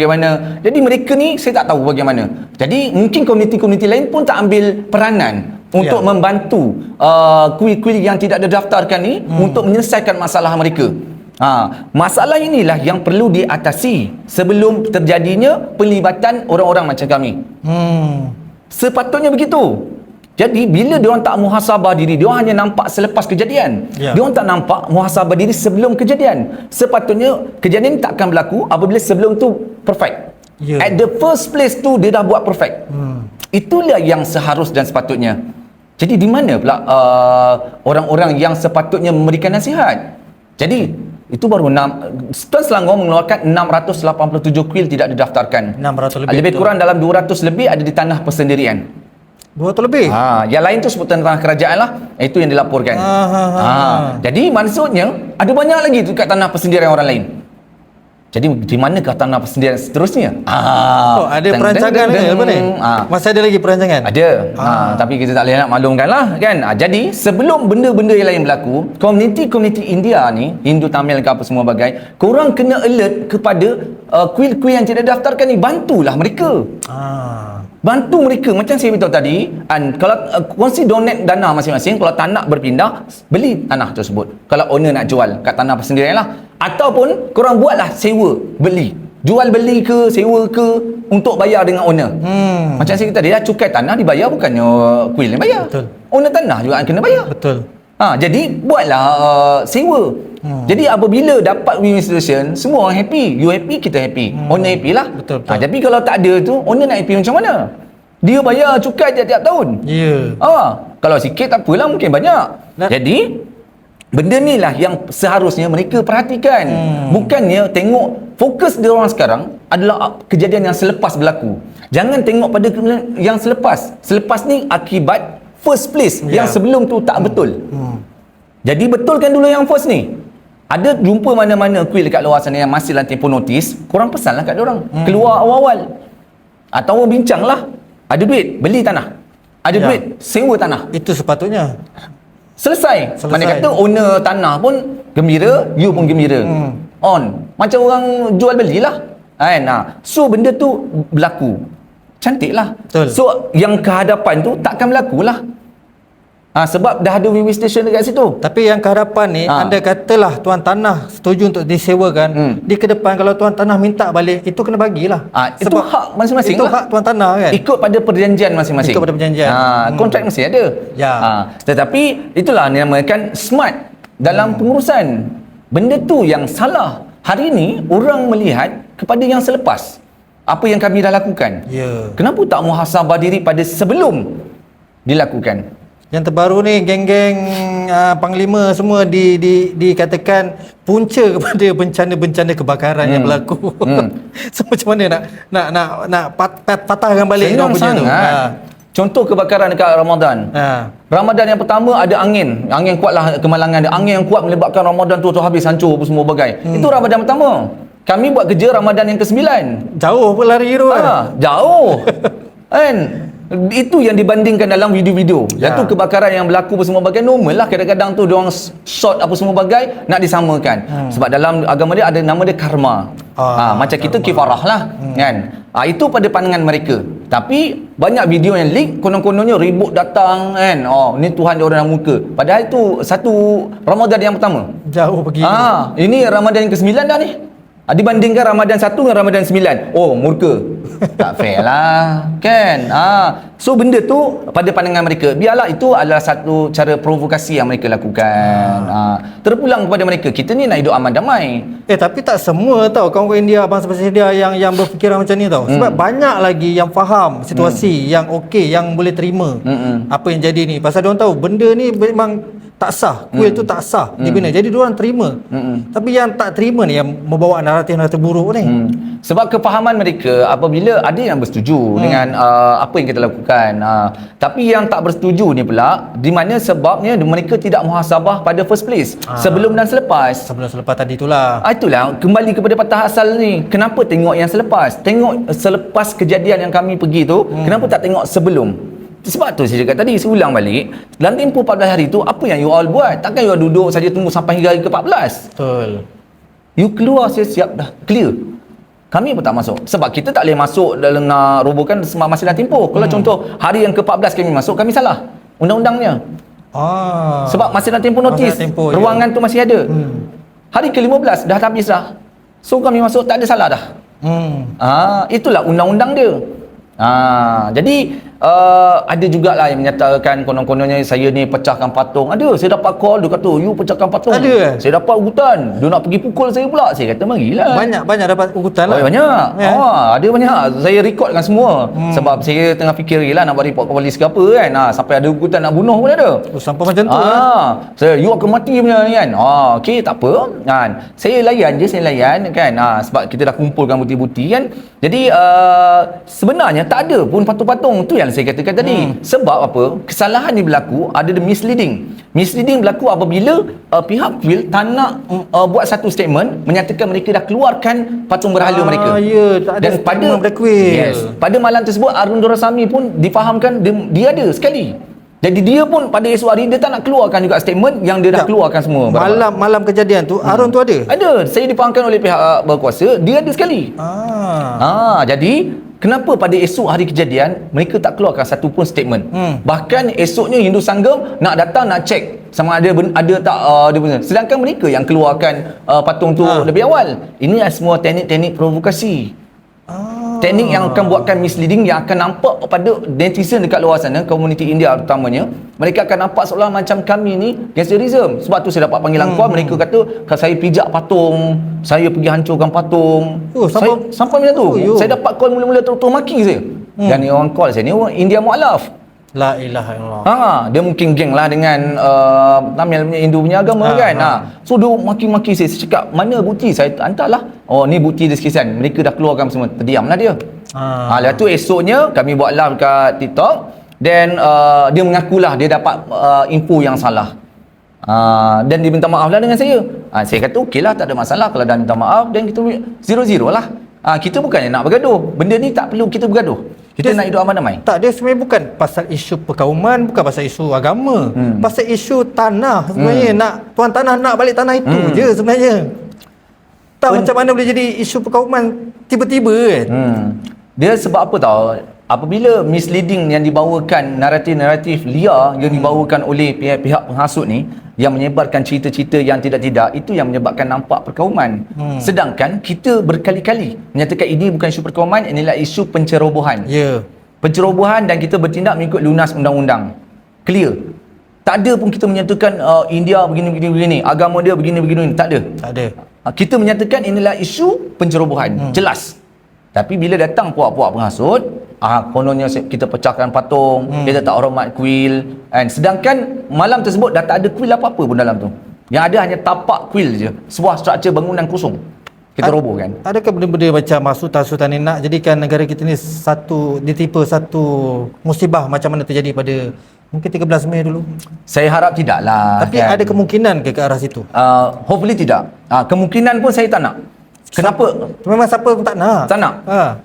Jadi mereka ni saya tak tahu bagaimana. Jadi mungkin komuniti-komuniti lain pun tak ambil peranan untuk membantu kuil-kuil yang tidak didaftarkan ni untuk menyelesaikan masalah mereka. Masalah inilah yang perlu diatasi sebelum terjadinya pelibatan orang-orang macam kami. Sepatutnya begitu. Jadi bila diorang tak muhasabah diri, diorang hanya nampak selepas kejadian. Diorang tak nampak muhasabah diri sebelum kejadian. Sepatutnya kejadian tak akan berlaku apabila sebelum tu perfect. At the first place tu dia dah buat perfect. Itulah yang seharus dan sepatutnya. Jadi di mana pula orang-orang yang sepatutnya memberikan nasihat? Jadi itu baru Tuan Selangor mengeluarkan 687 kuil tidak didaftarkan. 600 lebih. Lebih kurang dalam 200 lebih ada di tanah persendirian. 200 lebih? Yang lain tu sebutan tanah kerajaan lah. Itu yang dilaporkan. Jadi maksudnya ada banyak lagi dekat tanah persendirian orang lain. Jadi di manakah tanah persendirian seterusnya? Ada perancangan ke apa ni? Masih ada lagi perancangan? Ada. Tapi kita tak boleh nak maklumkan lah kan. Jadi sebelum benda-benda yang lain berlaku, komuniti India ni, Hindu Tamil ke apa semua bagai, korang kena alert kepada kuil-kuil yang tidak daftarkan ni. Bantulah mereka. Bantu mereka. Macam saya beritahu tadi, kalau kongsi donate dana masing-masing. Kalau tak nak berpindah, beli tanah tersebut. Kalau owner nak jual kat tanah persendirian lah. Ataupun korang buatlah sewa, beli. Jual beli ke, sewa ke, untuk bayar dengan owner. Macam saya kata tadi, cukai tanah dibayar, bukannya kuil yang bayar. Betul. Owner tanah juga kena bayar. Betul. Jadi buatlah sewa. Jadi apabila dapat win-win solution, semua orang happy. You happy, kita happy. Owner happy lah. Betul. Tapi kalau tak ada tu, owner nak happy macam mana? Dia bayar cukai tiap-tiap tahun. Ya. Kalau sikit tak apalah, mungkin banyak. Jadi benda ni lah yang seharusnya mereka perhatikan. Bukannya tengok, fokus dia orang sekarang adalah kejadian yang selepas berlaku. Jangan tengok pada yang selepas. Selepas ni akibat first place. Yang sebelum tu tak betul. Jadi betulkan dulu yang first ni. Ada jumpa mana-mana kuil dekat luar sana yang masih dalam tempoh notis, korang pesanlah kat diorang. Keluar awal-awal. Atau bincang lah. Ada duit, beli tanah. Ada duit, sewa tanah. Itu sepatutnya. Selesai. Mana kata owner tanah pun gembira, you pun gembira. On. Macam orang jual belilah. So benda tu berlaku. Cantik lah. Betul. So yang kehadapan tu takkan berlaku lah. Sebab dah ada win-win station dekat situ. Tapi yang kehadapan ni, anda katalah tuan tanah setuju untuk disewakan, di ke depan kalau tuan tanah minta balik, itu kena bagilah. Itu hak masing-masing itu lah. hak tuan tanah kan. Ikut pada perjanjian masing-masing. Ikut pada perjanjian. Kontrak mesti ada. Ya. Tetapi itulah dinamakan smart dalam pengurusan. Benda tu yang salah. Hari ni orang melihat kepada yang selepas. Apa yang kami dah lakukan. Ya. Kenapa tak muhasabah diri pada sebelum dilakukan? Yang terbaru ni geng-geng panglima semua dikatakan punca kepada bencana-bencana kebakaran yang berlaku. So macam mana nak patahkan balik Senang sangat. Contoh kebakaran dekat Ramadan. Ramadan yang pertama ada angin. Angin kuatlah kemalangan. Angin yang kuat menyebabkan Ramadan tu habis, hancur apa semua bagai. Itu Ramadan pertama. Kami buat kerja Ramadan yang ke-9. Jauh pun lari tu kan. Jauh. Kan? Itu yang dibandingkan dalam video-video. Dan tu kebakaran yang berlaku apa semua bagai normal lah. Kadang-kadang tu diorang shot apa semua bagai nak disamakan. Sebab dalam agama dia ada nama dia karma. Macam kita kifarah lah. Kan? Itu pada pandangan mereka. Tapi banyak video yang leak, konon-kononnya ribut datang kan. Ni Tuhan dia orang dalam muka. Padahal itu satu Ramadan yang pertama. Jauh pergi. Ini Ramadan yang ke-9 dah ni. Dibandingkan Ramadan 1 dengan Ramadan 9. Murka. Tak fair lah. Kan? So benda tu pada pandangan mereka, biarlah itu adalah satu cara provokasi yang mereka lakukan. Terpulang kepada mereka, kita ni nak hidup aman damai. Tapi tak semua tau kawan-kawan India, bangsa-bangsa India yang berfikiran macam ni tau. Sebab banyak lagi yang faham situasi, yang okey, yang boleh terima apa yang jadi ni. Pasal diorang tahu benda ni memang tak sah, kuil tu tak sah dibina. Jadi diorang terima. Tapi yang tak terima ni yang membawa naratif-naratif buruk ni. Sebab kefahaman mereka, apabila ada yang bersetuju dengan apa yang kita lakukan, tapi yang tak bersetuju ni pula, di mana sebabnya mereka tidak muhasabah pada first place, sebelum dan selepas. Sebelum selepas tadi itulah. Itulah kembali kepada patah asal ni. Kenapa tengok yang selepas? Tengok selepas kejadian yang kami pergi tu, kenapa tak tengok sebelum? Sebab tu saya cakap tadi, saya ulang balik, dalam tempoh 14 hari tu, apa yang you all buat? Takkan you all duduk saja tunggu sampai hingga hari ke-14. Betul. You keluar siap-siap dah, clear. Kami pun tak masuk. Sebab kita tak boleh masuk dalam nak robohkan masih dalam tempoh. Kalau contoh hari yang ke-14 kami masuk, kami salah undang-undangnya. Sebab masih dalam tempoh notis, ruangan tu masih ada. Hari ke-15 dah habis dah. So kami masuk tak ada salah dah. Itulah undang-undang dia. Jadi ada jugalah yang menyatakan konon-kononnya saya ni pecahkan patung. Ada, saya dapat call, dia kata you pecahkan patung. Ada. Saya dapat ugutan. Dia nak pergi pukul saya pula. Saya kata marilah. Banyak dapat ugutan lah. Banyak. Ada banyak. Saya rekodkan semua. Sebab saya tengah fikir lah nak buat report ke polis ke apa kan. Sampai ada ugutan nak bunuh pun ada. Sampai macam tu saya you akan mati punya ni kan. Okey, tak apa kan. Saya layan kan. Sebab kita dah kumpulkan bukti-bukti kan. Jadi sebenarnya tak ada pun patung-patung tu yang yang saya katakan tadi. Sebab apa? Kesalahan ni berlaku ada the misleading. Misleading berlaku apabila pihak kuil tak nak buat satu statement menyatakan mereka dah keluarkan patung berhala mereka. Ya, tak ada Dan pada statement daripada kuil. pada malam tersebut Arun Dorasami pun difahamkan dia ada sekali. Jadi dia pun pada esok hari dia tak nak keluarkan juga statement yang dia dah keluarkan semua. Malam kejadian tu Arun tu ada? Ada. Saya difahamkan oleh pihak berkuasa, dia ada sekali. Jadi kenapa pada esok hari kejadian mereka tak keluarkan satu pun statement? Bahkan esoknya Hindu Sanggam nak datang nak cek sama ada tak dia punya. Sedangkan mereka yang keluarkan patung tu lebih awal. Ini semua teknik-teknik provokasi. Teknik yang akan buatkan misleading, yang akan nampak pada netizen dekat luar sana, komuniti India terutamanya, mereka akan nampak seolah macam kami ni gangsterism. Sebab tu saya dapat panggilan kuat, mereka kata kalau saya pijak patung, saya pergi hancurkan patung. Sampai macam tu. Saya dapat call mula-mula terus maki saya. Dan ni orang call saya ni orang India mualaf. La ilaha illallah. Dia mungkin geng lah dengan Tamil punya Hindu punya agama kan. So dia maki-maki saya cakap, mana bukti? Saya hantarlah. Oh, ni bukti dia sekian. Mereka dah keluarkan semua. Terdiamlah dia. Lepas tu esoknya kami buat live kat TikTok, dan dia mengakulah dia dapat info yang salah. Dan dia minta maaf lah dengan saya. Saya kata okey lah, tak ada masalah kalau dah minta maaf, dan kita 0-0 lah. Kita bukannya nak bergaduh. Benda ni tak perlu kita bergaduh. Kita nak hidup aman damai. Tak, dia sebenarnya bukan pasal isu perkauman, bukan pasal isu agama. Pasal isu tanah sebenarnya. Nak tuan tanah nak balik tanah itu je sebenarnya. Tak macam mana boleh jadi isu perkauman tiba-tiba kan. Dia sebab apa tahu? Apabila misleading yang dibawakan, naratif-naratif liar yang dibawakan oleh pihak-pihak penghasut ni, yang menyebarkan cerita-cerita yang tidak-tidak, itu yang menyebabkan nampak perkauman. Sedangkan kita berkali-kali menyatakan ini bukan isu perkauman, inilah isu pencerobohan. Pencerobohan, dan kita bertindak mengikut lunas undang-undang. Clear. Tak ada pun kita menyatakan India begini, agama dia begini, tak ada. Tak ada. Kita menyatakan inilah isu pencerobohan. Jelas. Tapi bila datang puak-puak penghasut, kononnya kita pecahkan patung, kita tak hormat kuil, kan? Sedangkan malam tersebut dah tak ada kuil apa-apa pun dalam tu. Yang ada hanya tapak kuil je, sebuah struktur bangunan kosong. Kita robohkan. Adakah benda-benda macam sultan-sultan ni nak jadikan negara kita ni ditipu satu musibah macam mana terjadi pada mungkin 13 Mei dulu? Saya harap tidak lah. Tapi kan, ada kemungkinan ke arah situ? Hopefully tidak. Kemungkinan pun saya tak nak. Kenapa? Memang siapa pun tak nak. Tak nak.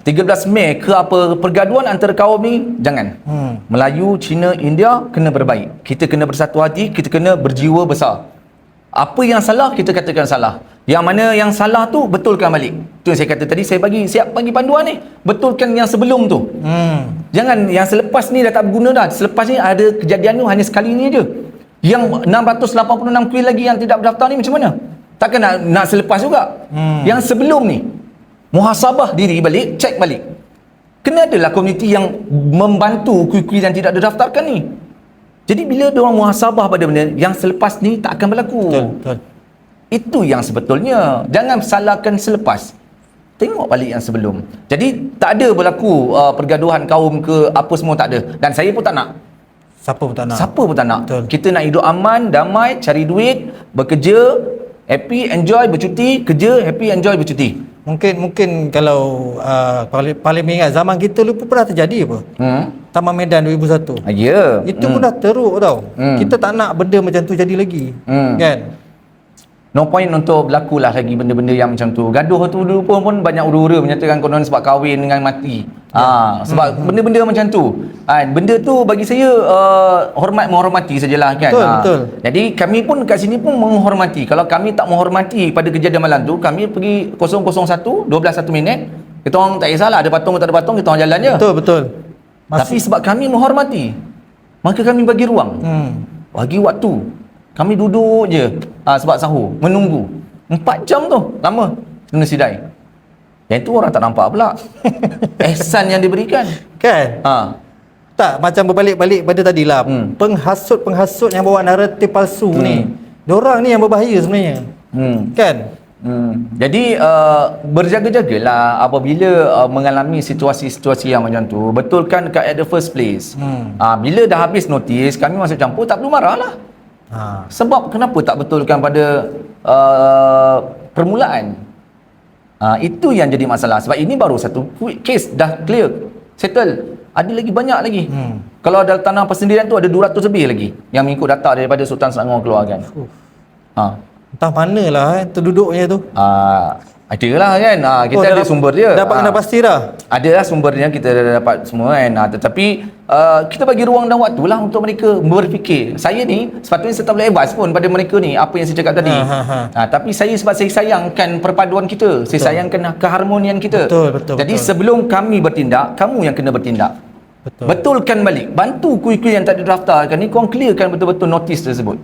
13 Mei ke apa, pergaduhan antara kaum ni jangan. Melayu, Cina, India kena berbaik. Kita kena bersatu hati, kita kena berjiwa besar. Apa yang salah kita katakan salah. Yang mana yang salah tu betulkan balik. Tu yang saya kata tadi, saya siap bagi panduan ni. Betulkan yang sebelum tu. Jangan yang selepas ni dah tak berguna dah. Selepas ni ada kejadian tu hanya sekali ni je. Yang 686 kuil lagi yang tidak berdaftar ni macam mana? Takkan nak selepas juga. Yang sebelum ni muhasabah diri balik, cek balik. Kena adalah komuniti yang membantu kuil-kuil yang tidak didaftarkan ni. Jadi bila diorang muhasabah pada benda yang selepas ni tak akan berlaku. Betul. Itu yang sebetulnya. Jangan salahkan selepas. Tengok balik yang sebelum. Jadi tak ada berlaku pergaduhan kaum ke apa semua, tak ada. Dan saya pun tak nak. Siapa pun tak nak. Siapa pun tak nak. Betul. Kita nak hidup aman, damai, cari duit, bekerja, happy, enjoy, bercuti, kerja, happy, enjoy, bercuti. Mungkin kalau paling ingat zaman kita lupa pernah terjadi apa? Taman Medan 2001. Ya. Itu pun dah teruk tau. Kita tak nak benda macam tu jadi lagi. Kan? No point untuk berlakulah lagi benda-benda yang macam tu. Gaduh tu dulu pun banyak ura-ura menyatakan konon sebab kahwin dengan mati. Sebab benda-benda macam tu. Benda tu bagi saya menghormati sajalah kan. Betul. Jadi kami pun kat sini pun menghormati. Kalau kami tak menghormati pada kejadian malam tu, kami pergi 001 12:01 minit. Kita orang tak kisahlah ada patung ke tak ada patung, kita orang jalan je. Betul. Tapi sebab kami menghormati, maka kami bagi ruang. Bagi waktu. Kami duduk je sebab sahur, menunggu 4 jam tu, lama kena sidai. Yang tu orang tak nampak pula. Ihsan yang diberikan Kan? Tak, macam berbalik-balik pada tadilah. Penghasut-penghasut yang bawa naratif palsu ni, diorang ni yang berbahaya sebenarnya. Kan? Jadi berjaga-jagalah apabila mengalami situasi-situasi yang macam tu. Betulkan kat the first place. Bila dah habis notis, kami masuk campur, tak perlu marah lah. Sebab kenapa tak betulkan pada permulaan? Itu yang jadi masalah. Sebab ini baru satu kes, dah clear. settle. Ada lagi banyak lagi. Kalau ada tanah persendirian tu ada 200 lebih lagi yang mengikut data daripada Sultan Selangor keluarkan. Entah manalah terduduknya tu. Adalah kan. Kita ada sumber dia. Dapat kena pasti dah. Adalah sumbernya, kita dah dapat semua kan. Tetapi kita bagi ruang dan waktu lah untuk mereka berfikir. Saya ni sepatutnya saya tak boleh advice pun pada mereka ni apa yang saya cakap tadi. Tapi sebab saya sayangkan perpaduan kita, saya sayangkan keharmonian kita. Betul. Jadi sebelum kami bertindak, kamu yang kena bertindak. Betulkan balik. Bantu kuih-kuih yang tak didaftarkan ni, korang clearkan betul-betul notis tersebut.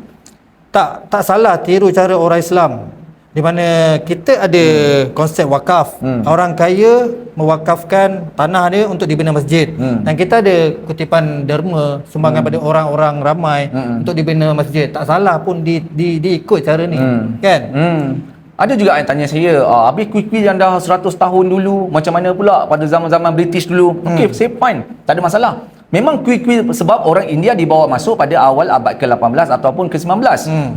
Tak salah tiru cara orang Islam, di mana kita ada konsep wakaf. Orang kaya mewakafkan tanah dia untuk dibina masjid. Dan kita ada kutipan derma sumbangan pada orang-orang ramai untuk dibina masjid. Tak salah pun diikut cara ni. Kan? Ada juga yang tanya saya, habis kuih-kuih yang dah 100 tahun dulu, macam mana pula pada zaman-zaman British dulu? Okey, saya fine. Tak ada masalah. Memang kuih-kuih sebab orang India dibawa masuk pada awal abad ke-18 ataupun ke-19.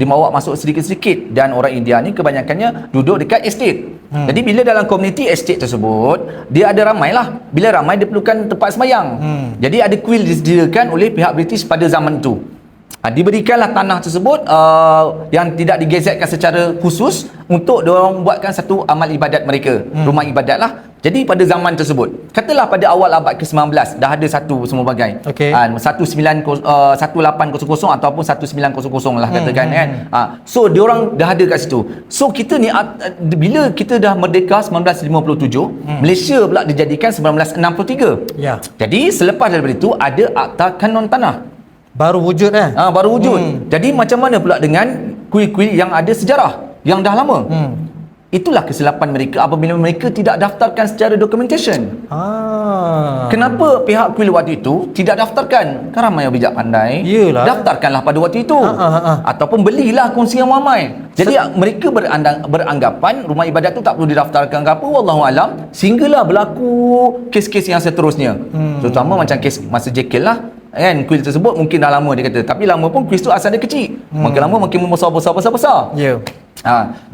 Dibawa masuk sedikit-sedikit dan orang India ni kebanyakannya duduk dekat estate. Jadi bila dalam komuniti estate tersebut, dia ada ramai lah. Bila ramai dia perlukan tempat sembahyang. Jadi ada kuil disediakan oleh pihak British pada zaman itu. Diberikanlah tanah tersebut yang tidak digezetkan secara khusus untuk diorang buatkan satu amal ibadat mereka, rumah ibadat lah. Jadi pada zaman tersebut, katalah pada awal abad ke-19 dah ada satu semua bagai. 1800 ataupun 1900 lah katakan kan. So diorang dah ada kat situ. So kita ni bila kita dah merdeka 1957, Malaysia pula dijadikan 1963. Jadi selepas daripada itu ada Akta Kanon Tanah. Baru wujud baru wujud. Jadi macam mana pula dengan kuil-kuil yang ada sejarah, yang dah lama? Itulah kesilapan mereka apabila mereka tidak daftarkan secara documentation. Kenapa pihak kuil waktu itu tidak daftarkan? Kan ramai yang bijak pandai. Daftarkanlah pada waktu itu. Ataupun belilah kongsi yang ramai. Jadi mereka beranggapan rumah ibadat tu tak perlu didaftarkan ke apa, wallahualam, sehinggalah berlaku kes-kes yang seterusnya. Terutama macam kes masa Jekyll lah. Kan kuil tersebut mungkin dah lama dia kata, tapi lama pun kuil tu asal dia kecil, makin lama makin membesar.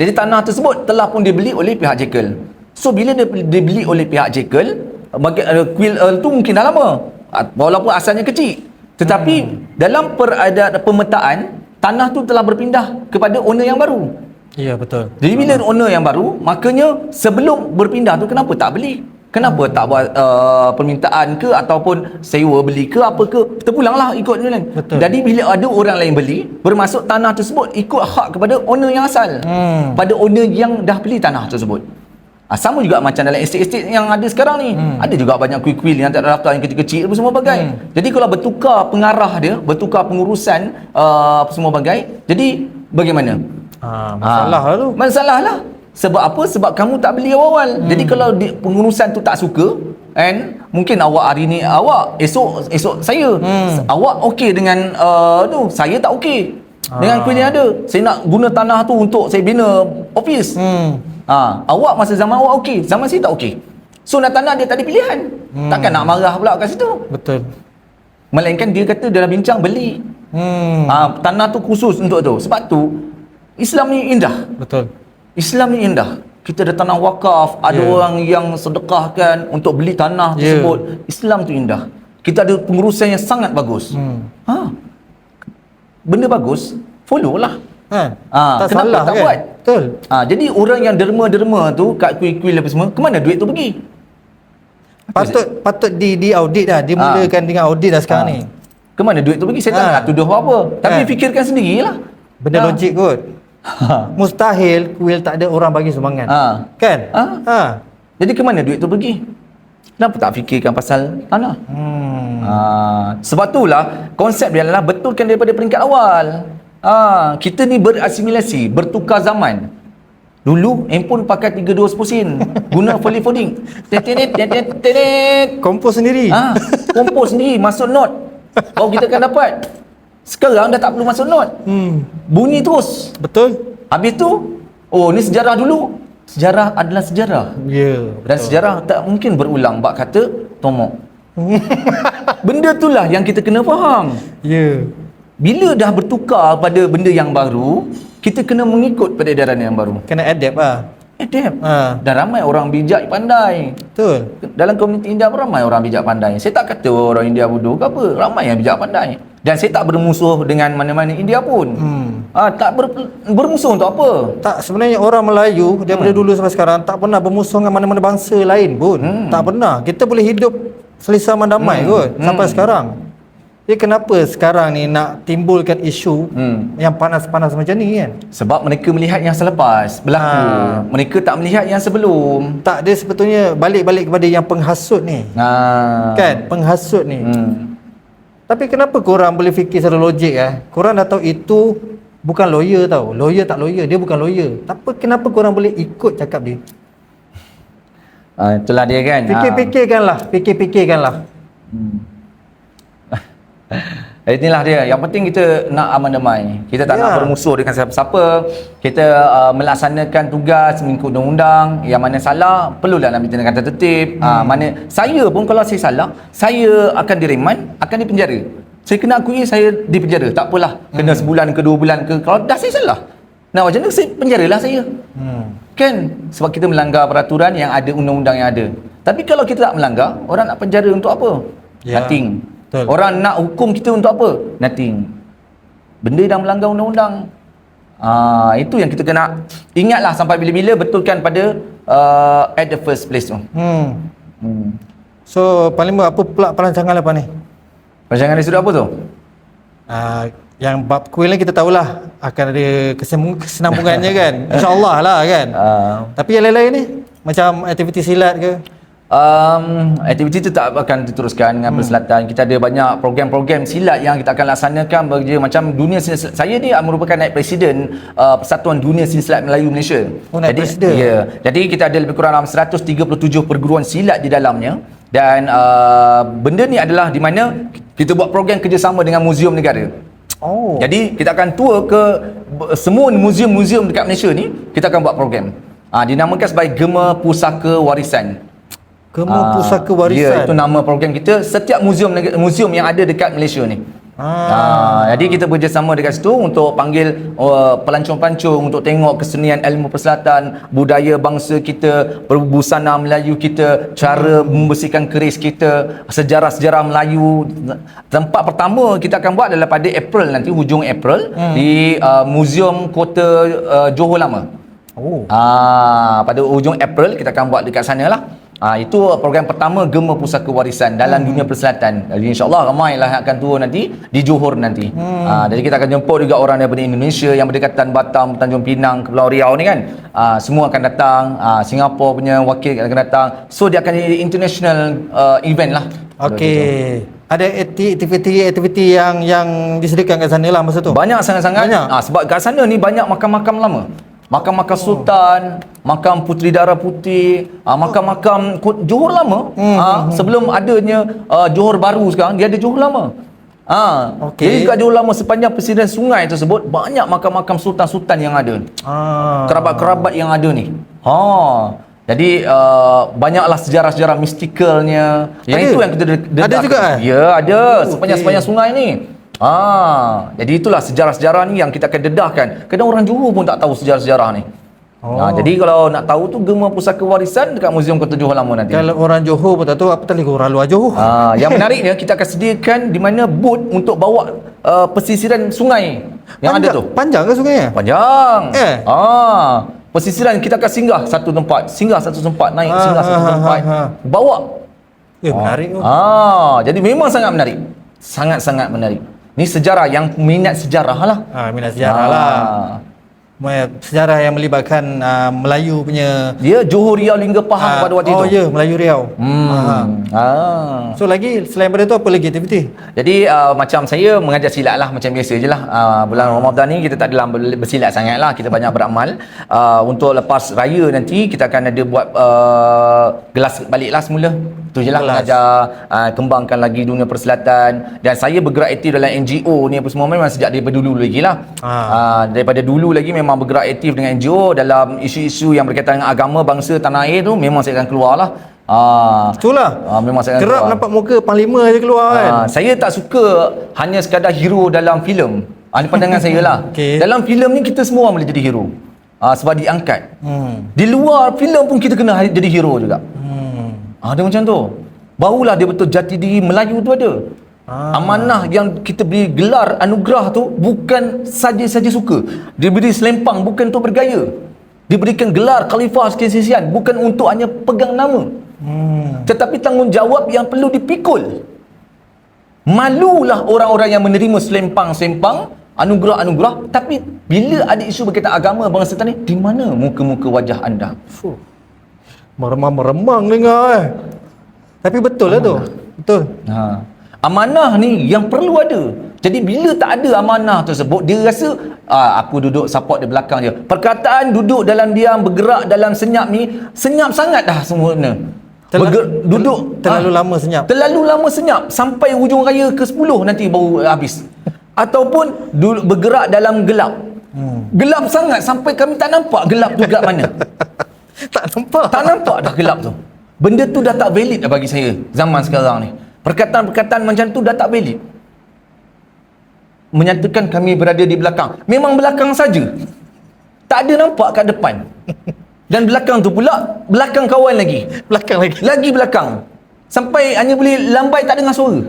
Jadi tanah tersebut telah pun dibeli oleh pihak Jekyll. So bila dia dibeli oleh pihak Jekyll, kuil tu mungkin dah lama walaupun asalnya kecil, tetapi dalam pemetaan tanah tu telah berpindah kepada owner yang baru. Betul. Jadi bila owner yang baru, makanya sebelum berpindah tu kenapa tak beli? Kenapa tak buat permintaan ke ataupun sewa beli ke apa ke, terpulanglah ikut dia kan. Jadi bila ada orang lain beli, bermaksud tanah tersebut ikut hak kepada owner yang asal, pada owner yang dah beli tanah tersebut. Sama juga macam dalam estate-estate yang ada sekarang ni. Ada juga banyak kuil-kuil yang tak ada daftar, yang kecil-kecil apa semua bagai. Jadi kalau bertukar pengarah dia, bertukar pengurusan apa semua bagai, jadi bagaimana? Masalah lah. Sebab apa? Sebab kamu tak beli awal-awal. Jadi kalau pengurusan tu tak suka, and mungkin awak hari ni awak, esok saya. Awak okey dengan tu, saya tak okey dengan kuil yang ada. Saya nak guna tanah tu untuk saya bina office. Awak masa zaman awak okey, zaman saya tak okey. So nak tanah dia tak ada pilihan. Takkan nak marah pula kat situ. Betul. Melainkan dia kata dalam bincang beli. Tanah tu khusus untuk tu. Sebab tu Islam ni indah. Betul. Islam ni indah. Kita ada tanah wakaf, ada orang yang sedekahkan untuk beli tanah tersebut. Islam tu indah. Kita ada pengurusan yang sangat bagus. Benda bagus, follow lah. Tak kenapa salah tak kan? buat? Betul. Jadi orang yang derma-derma tu kat kuil-kuil apa semua, kemana duit tu pergi? Patut di audit dah. Dimulakan dengan audit dah sekarang ni. Kemana duit tu pergi? Saya tak nak tuduh apa-apa. Tapi fikirkan sendirilah. Benda logik kot. Mustahil kuil tak ada orang bagi sumbangan. Kan? Jadi ke mana duit tu pergi? Kenapa tak fikirkan pasal tanah? Sebab itulah konsep dia adalah betulkan daripada peringkat awal. Kita ni berasimilasi, bertukar zaman. Dulu handphone pakai 32 sen, guna volley folding. Kompos sendiri. Kompos sendiri, masuk note. Baru kita akan dapat. Sekarang dah tak perlu masuk note. Bunyi terus. Betul. Habis tu, ni sejarah dulu. Sejarah adalah sejarah. Dan sejarah tak mungkin berulang. Bak kata tomok. Benda itulah yang kita kena faham. Bila dah bertukar pada benda yang baru, kita kena mengikut pada edaran yang baru. Kena adapt lah. adapt. Ha. Dan ramai orang bijak pandai. Betul. Dalam komuniti India pun ramai orang bijak pandai. Saya tak kata orang India bodoh ke apa. Ramai yang bijak pandai. Dan saya tak bermusuh dengan mana-mana India pun. Tak bermusuh untuk apa? Tak, sebenarnya orang Melayu daripada dulu sampai sekarang tak pernah bermusuh dengan mana-mana bangsa lain pun. Tak pernah. Kita boleh hidup selesa aman damai kot sampai sekarang. Jadi kenapa sekarang ni nak timbulkan isu yang panas-panas macam ni kan? Sebab mereka melihat yang selepas berlaku. Mereka tak melihat yang sebelum. Tak, dia sebetulnya balik-balik kepada yang penghasut ni. Kan? Penghasut ni. Tapi kenapa korang boleh fikir secara logik Korang dah tahu itu bukan lawyer tau. Lawyer tak lawyer, dia bukan lawyer. Tapi kenapa korang boleh ikut cakap dia? Itulah dia kan. Fikir-fikirkanlah. Inilah dia. Yang penting kita nak aman damai. Kita tak nak bermusuh dengan siapa-siapa. Kita melaksanakan tugas mengikut undang-undang. Yang mana salah perlulah nak minta kata tertib. Mana saya pun kalau saya salah, saya akan direman, akan dipenjara. Saya kena akui saya dipenjara. Tak apalah. Kena sebulan ke 2 bulan ke. Kalau dah saya salah, nah macam mana saya penjaralah saya. Kan? Sebab kita melanggar peraturan yang ada, undang-undang yang ada. Tapi kalau kita tak melanggar, orang nak penjara untuk apa? Nothing. Betul. Orang nak hukum kita untuk apa? Nothing. Benda dah melanggar undang-undang. Itu yang kita kena ingatlah sampai bila-bila, betulkan pada at the first place tu. So Panglima, apa pula perancangan lepas ni? Perancangan dia sudah apa tu? Yang bab kuil ni kita tahulah akan ada kesinambungannya kan. InsyaAllah lah kan. Tapi yang lain-lain ni macam aktiviti silat ke? Aktiviti itu tak akan diteruskan dengan Perselatan. Kita ada banyak program-program silat yang kita akan laksanakan bagi macam dunia silat. Saya ni merupakan naib presiden Persatuan Dunia Silat Melayu Malaysia. Naib presiden. Ya. Jadi kita ada lebih kurang dalam 137 perguruan silat di dalamnya. Dan benda ni adalah di mana kita buat program kerjasama dengan Muzium Negara. Jadi kita akan tour ke semua muzium-muzium dekat Malaysia ni. Kita akan buat program. Dinamakan sebagai Gema Pusaka Warisan. Gema Pusaka Warisan. Ya, itu nama program kita. Setiap muzium yang ada dekat Malaysia ni. Jadi kita bekerjasama dekat situ untuk panggil pelancong-pelancong untuk tengok kesenian ilmu persilatan, budaya bangsa kita, busana Melayu kita, cara membersihkan keris kita, sejarah-sejarah Melayu. Tempat pertama kita akan buat adalah pada April nanti, hujung April di Muzium Kota Johor Lama. Pada hujung April kita akan buat dekat sana lah. Itu program pertama Gema Pusaka Warisan dalam dunia persilatan. Jadi insyaAllah ramailah yang akan turun nanti di Johor nanti. Jadi kita akan jemput juga orang daripada Indonesia yang berdekatan, Batam, Tanjung Pinang, Kepulauan Riau ni kan. Semua akan datang. Singapura punya wakil akan datang. So dia akan jadi international event lah. Okey. Ada aktiviti yang disediakan kat sana lah masa tu? Banyak sangat-sangat. Sebab kat sana ni banyak makam-makam lama. Makam-makam Sultan, makam Puteri Dara Putih, makam-makam Johor Lama. Sebelum adanya Johor Baru sekarang, dia ada Johor Lama. Jadi kat Johor Lama sepanjang pesisir sungai tersebut banyak makam-makam sultan-sultan yang ada. Kerabat-kerabat yang ada ni. Jadi banyaklah sejarah-sejarah mistikalnya. Yang itu yang kita dedah. Ada juga Ya, ada. Sepanjang sungai ni. Jadi itulah sejarah-sejarah ni yang kita akan dedahkan. Kadang orang Johor pun tak tahu sejarah-sejarah ni. Jadi kalau nak tahu tu Gema Pusaka Warisan dekat Muzium Kota Johor Lama nanti. Kalau orang Johor pun tak tahu, apa tadi orang luar Johor. Yang menariknya kita akan sediakan di mana booth untuk bawa pesisiran sungai yang ada tu. Panjang ke sungainya? Panjang. Pesisiran kita akan singgah satu tempat, singgah satu tempat, singgah satu tempat. Bawa. Menarik tu. Jadi memang sangat menarik. Sangat-sangat menarik. Ni sejarah yang minat sejarah lah. Minat sejarah lah. Sejarah yang melibatkan Melayu punya. Dia Johor Riau Lingga Pahang pada waktu itu. Ya, Melayu Riau. So lagi selain daripada tu apa lagi aktiviti? Jadi macam saya mengajar silat lah macam biasa je lah. Bulan Ramadan ni kita tak adalah bersilat sangat lah. Kita banyak beramal. Untuk lepas raya nanti kita akan ada buat gelas balik lah semula. Itu je lah mengajar, kembangkan lagi dunia persilatan. Dan saya bergerak aktif dalam NGO ni apa semua memang sejak daripada dulu lagi lah. Daripada dulu lagi memang bergerak aktif dengan NGO dalam isu-isu yang berkaitan dengan agama, bangsa, tanah air tu memang saya akan keluar lah. Itulah. Memang saya akan kerap keluar. nampak muka Panglima je keluar kan. Saya tak suka hanya sekadar hero dalam filem. Ini pandangan saya lah. Dalam filem ni kita semua boleh jadi hero. sebab diangkat. Di luar filem pun kita kena jadi hero juga. Dia macam tu. Barulah dia betul jati diri Melayu tu ada. Amanah yang kita beri gelar anugerah tu bukan saja-saja suka. Diberi selempang bukan untuk bergaya. Diberikan gelar Khalifah Kesisian bukan untuk hanya pegang nama. Tetapi tanggungjawab yang perlu dipikul. Malulah orang-orang yang menerima selempang-selempang, anugerah-anugerah, tapi bila ada isu berkaitan agama bangsa kita ni, di mana muka-muka wajah anda? Meremang-meremang dengar Tapi betul lah tu. Betul. Amanah ni yang perlu ada. Jadi bila tak ada amanah tersebut, dia rasa aku duduk support di belakang dia. Perkataan duduk dalam diam, bergerak dalam senyap ni, senyap sangat dah semuanya. Duduk terlalu lama senyap. Terlalu lama senyap sampai hujung raya ke-10 nanti baru habis. Ataupun bergerak dalam gelap. Gelap sangat sampai kami tak nampak gelap tu gelap mana. Tak nampak dah gelap tu. Benda tu dah tak valid dah bagi saya zaman sekarang ni. Perkataan-perkataan macam tu dah tak valid. Menyatakan kami berada di belakang. Memang belakang saja. Tak ada nampak kat depan. Dan belakang tu pula belakang kawan lagi. Lagi belakang. Sampai hanya boleh lambai tak dengar suara.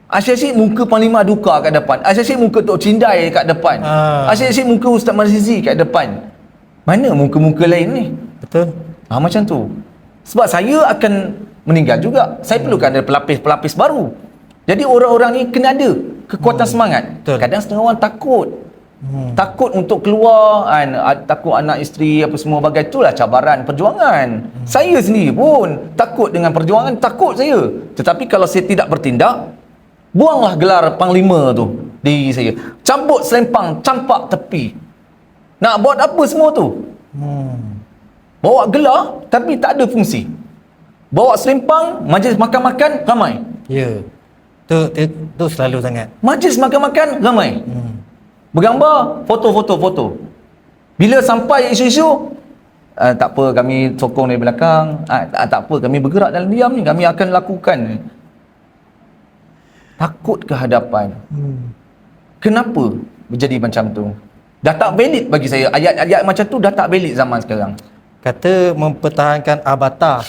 Asyik-asyik muka Panglima Duka kat depan. Asyik-asyik muka Tok Cindai kat depan. Asyik-asyik muka Ustaz Marzizi kat depan. Mana muka-muka lain ni? Betul. Macam tu. Sebab saya akan meninggal juga. Saya perlukan ada pelapis-pelapis baru. Jadi orang-orang ni kena ada kekuatan semangat. Betul. Kadang setengah orang takut. Takut untuk keluar kan, takut anak isteri apa semua bagai, itulah cabaran perjuangan. Saya sendiri pun takut dengan perjuangan, takut saya. Tetapi kalau saya tidak bertindak, buanglah gelar Panglima tu diri saya. Cabut selempang, campak tepi. Nak buat apa semua tu? Bawa gelar tapi tak ada fungsi. Bawa selempang, majlis makan-makan ramai. Ya. Tu selalu sangat. Majlis makan-makan ramai. Bergambar, foto. Bila sampai isu-isu, tak apa, kami sokong dari belakang. Tak apa, kami bergerak dalam diam ni, kami akan lakukan. Takut ke hadapan. Kenapa berjadi macam tu? Dah tak valid bagi saya. Ayat-ayat macam tu dah tak valid zaman sekarang. Kata mempertahankan abata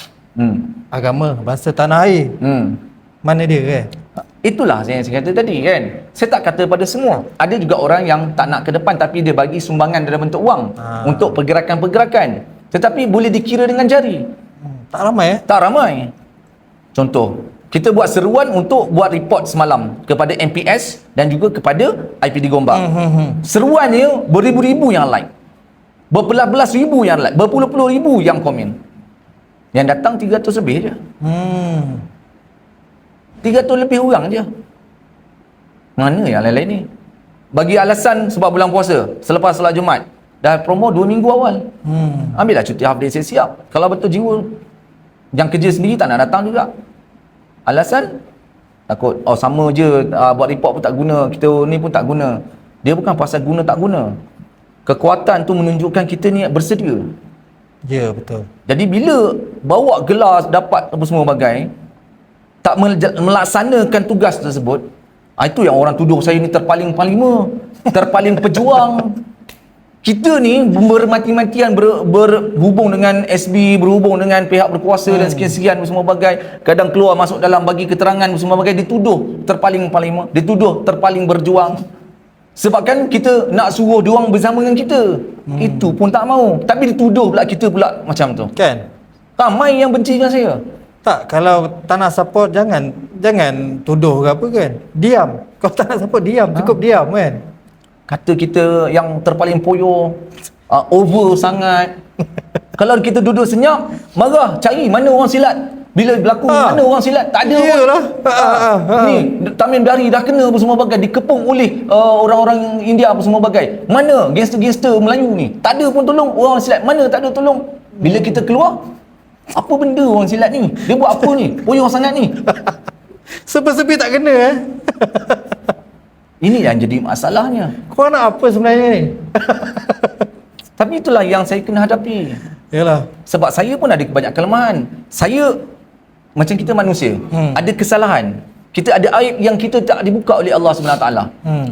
agama bangsa tanah air. Mana dia kan? Itulah yang saya kata tadi kan. Saya tak kata pada semua. Ada juga orang yang tak nak ke depan tapi dia bagi sumbangan dalam bentuk wang untuk pergerakan-pergerakan. Tetapi boleh dikira dengan jari. Tak ramai Tak ramai. Contoh, kita buat seruan untuk buat report semalam kepada MPS dan juga kepada IPD Gombak. Seruannya beribu-ribu yang like. Berbelas-belas ribu yang like. Berpuluh-puluh ribu yang komen. Yang datang 300 lebih je. 300 lebih orang je. Mana yang lain-lain ni? Bagi alasan sebab bulan puasa, selepas solat Jumaat, dah promo 2 minggu awal. Ambillah cuti half day, saya siap. Kalau betul jiwa yang kerja sendiri tak nak datang juga. Alasan? Takut, sama je, buat report pun tak guna, kita ni pun tak guna. Dia bukan pasal guna tak guna. Kekuatan tu menunjukkan kita ni bersedia. Ya, betul. Jadi bila bawa gelar dapat apa semua bagai, tak melaksanakan tugas tersebut, itu yang orang tuduh saya ni terpaling panglima, terpaling pejuang. Kita ni bermati-matian berhubung dengan SB, berhubung dengan pihak berkuasa dan sekian-sekian semua bagai. Kadang keluar masuk dalam bagi keterangan semua bagai, dituduh terpaling panglima, dituduh terpaling berjuang. Sebab kan kita nak suruh diorang bersama dengan kita. Itu pun tak mau. Tapi dituduh pula kita pula macam tu. Kan? Ramai yang benci dengan saya. Tak, kalau tak nak support jangan tuduh ke apa kan. Diam. Kalau tak nak support diam, cukup diam kan. Kata kita yang terpaling poyo, over sangat. Kalau kita duduk senyap, marah, cari mana orang silat. Bila berlaku mana orang silat, tak ada. Iyalah. Ni Tamim Dari dah kena apa semua bagai, dikepung oleh orang-orang India apa semua bagai. Mana gangster-gangster Melayu ni? Tak ada pun tolong orang silat. Mana tak ada tolong. Bila kita keluar, apa benda orang silat ni? Dia buat apa ni? Poyong sangat ni. Sepi-sepi tak kena Ini yang jadi masalahnya. Kau nak apa sebenarnya ni? Tapi itulah yang saya kena hadapi. Yalah. Sebab saya pun ada banyak kelemahan. Saya macam kita manusia, ada kesalahan. Kita ada aib yang kita tak dibuka oleh Allah SWT.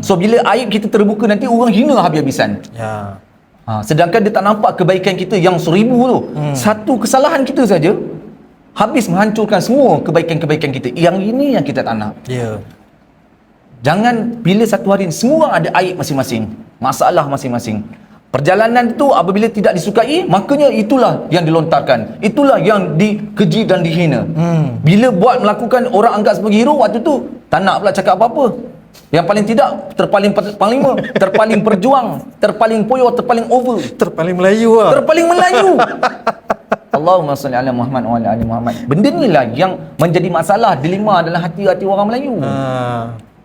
So bila aib kita terbuka nanti orang hina habis-habisan. Ya. Sedangkan dia tak nampak kebaikan kita yang 1000 tu. Satu kesalahan kita saja habis menghancurkan semua kebaikan-kebaikan kita. Yang ini yang kita tak nak. Ya. Jangan bila satu hari semua ada aib masing-masing, masalah masing-masing. Perjalanan itu apabila tidak disukai, makanya itulah yang dilontarkan. Itulah yang dikeji dan dihina. Bila buat melakukan orang anggap sebagai hero, waktu tu tak nak pula cakap apa-apa. Yang paling tidak terpaling panglima, terpaling perjuang, terpaling poyo, terpaling over, Terpaling Melayu lah. terpaling Melayu. Allahumma salli ala Muhammad wa ala ali Muhammad. Benda inilah yang menjadi masalah, dilema dalam hati-hati orang Melayu.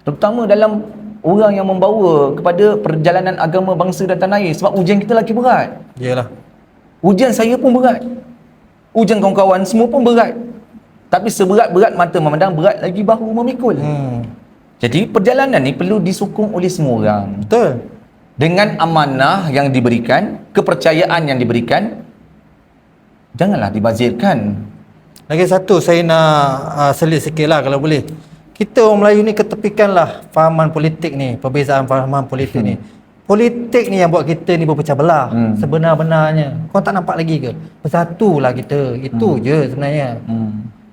Terutama dalam orang yang membawa kepada perjalanan agama bangsa dan tanah air. Sebab ujian kita lagi berat. Yalah. Ujian saya pun berat. Ujian kawan-kawan semua pun berat. Tapi seberat-berat mata memandang, berat lagi bahu memikul. Jadi perjalanan ni perlu disokong oleh semua orang. Betul. Dengan amanah yang diberikan, kepercayaan yang diberikan, janganlah dibazirkan. Lagi satu saya nak selit sikit lah kalau boleh. Kita orang Melayu ni ketepikanlah fahaman politik ni, perbezaan fahaman politik ni. Politik ni yang buat kita ni berpecah belah. Sebenar-benarnya. Kau tak nampak lagi ke? Bersatulah kita. Itu je sebenarnya.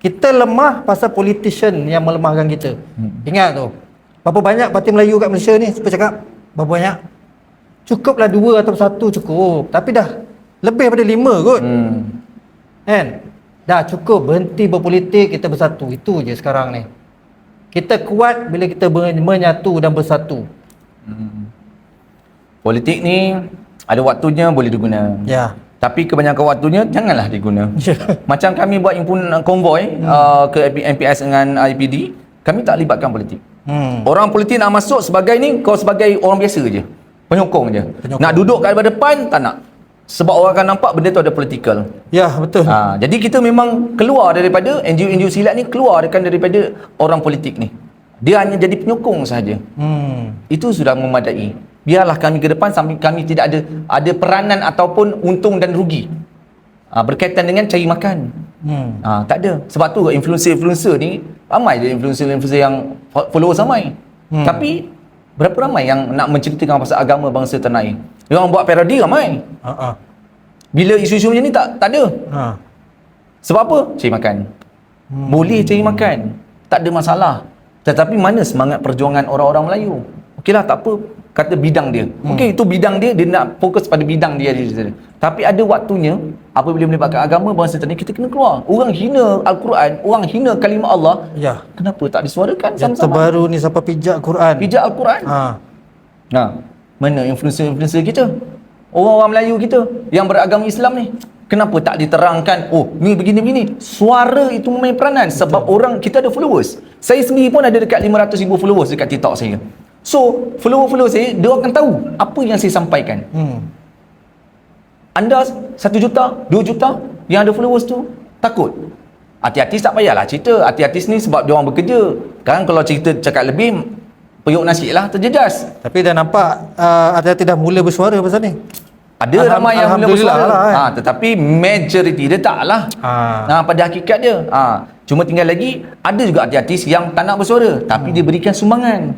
Kita lemah pasal politician yang melemahkan kita. Ingat tu. Berapa banyak parti Melayu kat Malaysia ni? Siapa cakap? Berapa banyak? Cukuplah 2 atau 1 cukup. Tapi dah lebih daripada 5 kot. Kan? Dah cukup. Berhenti berpolitik, kita bersatu. Itu je sekarang ni. Kita kuat bila kita menyatu dan bersatu. Politik ni ada waktunya boleh diguna. Ya. Tapi kebanyakan waktunya janganlah diguna. Macam kami buat himpunan konvoi ke MPS dengan IPD, kami tak libatkan politik. Orang politik nak masuk sebagai ni, kau sebagai orang biasa je, penyokong je. Nak duduk kat depan tak nak. Sebab orang akan nampak benda tu ada political. Ya, betul. Jadi kita memang keluar daripada NGO silat ni, keluarkan daripada orang politik ni. Dia hanya jadi penyokong sahaja. Itu sudah memadai. Biarlah kami ke depan sampai kami tidak ada peranan ataupun untung dan rugi berkaitan dengan cari makan. Tak ada. Sebab tu influencer-influencer ni ramai je influencer-influencer yang followers ramai. Tapi berapa ramai yang nak menceritakan pasal agama bangsa tanah air? Dia orang buat parodi ramai. Bila isu-isu macam ni tak ada. Sebab apa? Cari makan. Boleh cari makan. Tak ada masalah. Tetapi mana semangat perjuangan orang-orang Melayu? Okeylah, tak apa. Kata bidang dia. Okey, itu bidang dia, dia nak fokus pada bidang dia. Tapi ada waktunya, apabila melibatkan agama bangsa tanah, kita kena keluar. Orang hina Al-Quran, orang hina kalimah Allah. Ya. Kenapa tak disuarakan Yang sama-sama? terbaru ni siapa pijak Quran. Pijak Al-Quran. Mana influencer-influencer kita? Orang-orang Melayu kita yang beragama Islam ni. Kenapa tak diterangkan, oh ni begini-begini. Suara itu memain peranan. Sebab orang, kita ada followers. Saya sendiri pun ada dekat 500,000 followers dekat TikTok saya. So, follower-follower saya, dia akan tahu apa yang saya sampaikan. Anda 1 juta, 2 juta yang ada followers tu, takut. Artis-artis tak payahlah cerita. Artis-artis ni sebab dia orang bekerja. Sekarang kalau cerita cakap lebih, periuk nasi lah, terjejas. Tapi dah nampak hati-hati dah mula bersuara pasal ni. Ada ramai yang mula Alhamdulillah bersuara lah, tetapi majority dia tak lah. Pada hakikat dia cuma tinggal lagi ada juga artis yang tak nak bersuara tapi dia berikan sumbangan.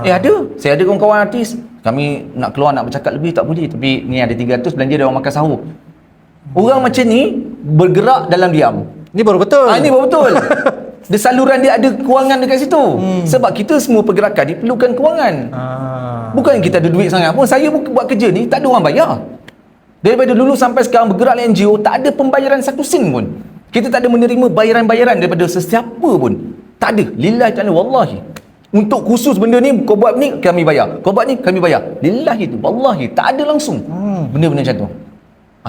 Ada. Saya ada kawan-kawan artis, kami nak keluar nak bercakap lebih tak boleh, tapi ni ada 300 belanja dia orang makan sahur. Orang macam ni bergerak dalam diam. Ni baru betul. Ini baru betul. Dia saluran dia ada kewangan dekat situ. Sebab kita semua pergerakan diperlukan kewangan. Bukan kita ada duit sangat pun. Saya buat kerja ni tak ada orang bayar. Daripada dulu sampai sekarang bergerak dalam NGO, tak ada pembayaran 1 sen pun. Kita tak ada menerima bayaran-bayaran daripada sesiapa pun. Tak ada. Lillahi ta'ala, wallahi. Untuk khusus benda ni, kau buat ni kami bayar, kau buat ni kami bayar. Lillahi tu, wallahi. Tak ada langsung benda-benda macam tu.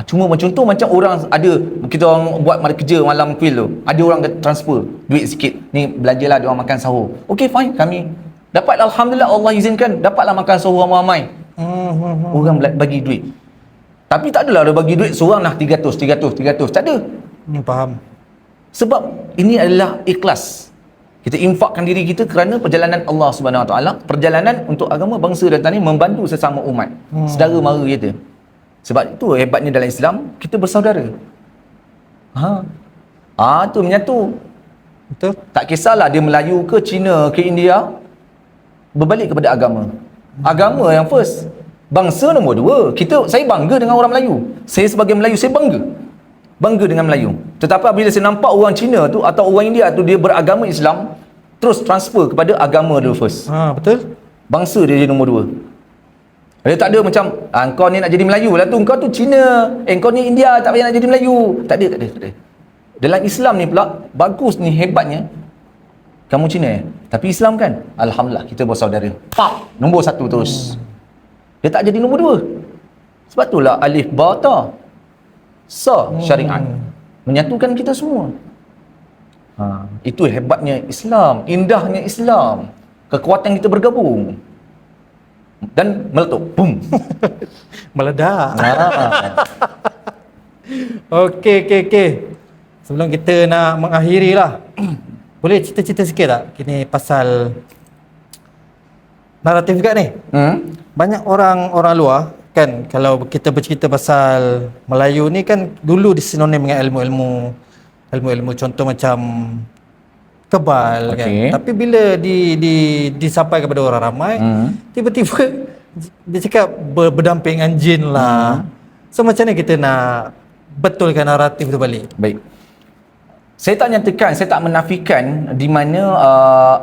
Cuma macam tu, macam orang ada, kita orang buat mari kerja malam kuil tu, ada orang transfer duit sikit, ni belanjalah dia orang makan sahur. Okey, fine, kami dapat, alhamdulillah, Allah izinkan dapatlah makan sahur ramai-ramai. Orang bagi duit. Tapi tak adalah dia bagi duit seorang lah 300, tak ada. Faham. Sebab ini adalah ikhlas. Kita infakkan diri kita kerana perjalanan Allah Subhanahu Wa Taala, perjalanan untuk agama bangsa dan tanah, membantu sesama umat, saudara mara kita. Sebab itu hebatnya dalam Islam, kita bersaudara. Tu menyatu. Betul. Tak kisahlah dia Melayu ke Cina ke India, berbalik kepada agama. Agama yang first. bangsa nombor 2. Saya bangga dengan orang Melayu. Saya sebagai Melayu, saya bangga dengan Melayu. Tetapi apabila saya nampak orang Cina tu atau orang India tu dia beragama Islam, terus transfer kepada agama dia first. Betul. Bangsa dia jadi nombor 2. Dia tak ada macam kau ni nak jadi Melayu lah tu, kau tu Cina, kau ni India, tak payah nak jadi Melayu. Tak ada. Dalam Islam ni pula bagus ni, hebatnya kamu Cina tapi Islam kan, alhamdulillah kita bersaudara. Nombor 1 terus. Dia tak jadi nombor 2. Sebab itulah alif ba ta sa syariat menyatukan kita semua. Itu hebatnya Islam, indahnya Islam. Kekuatan kita bergabung dan meletup, boom. Meledak. Okey. Sebelum kita nak mengakhiri lah, boleh cerita-cerita sikit tak kini pasal naratif juga ni? Banyak orang luar kan, kalau kita bercerita pasal Melayu ni kan dulu disinonim dengan ilmu-ilmu contoh macam kebal kan. Tapi bila disampai kepada orang ramai, tiba-tiba dia cakap berdamping dengan jin lah. So macam mana kita nak betulkan naratif tu balik? Baik. Saya tak nyatakan, saya tak menafikan di mana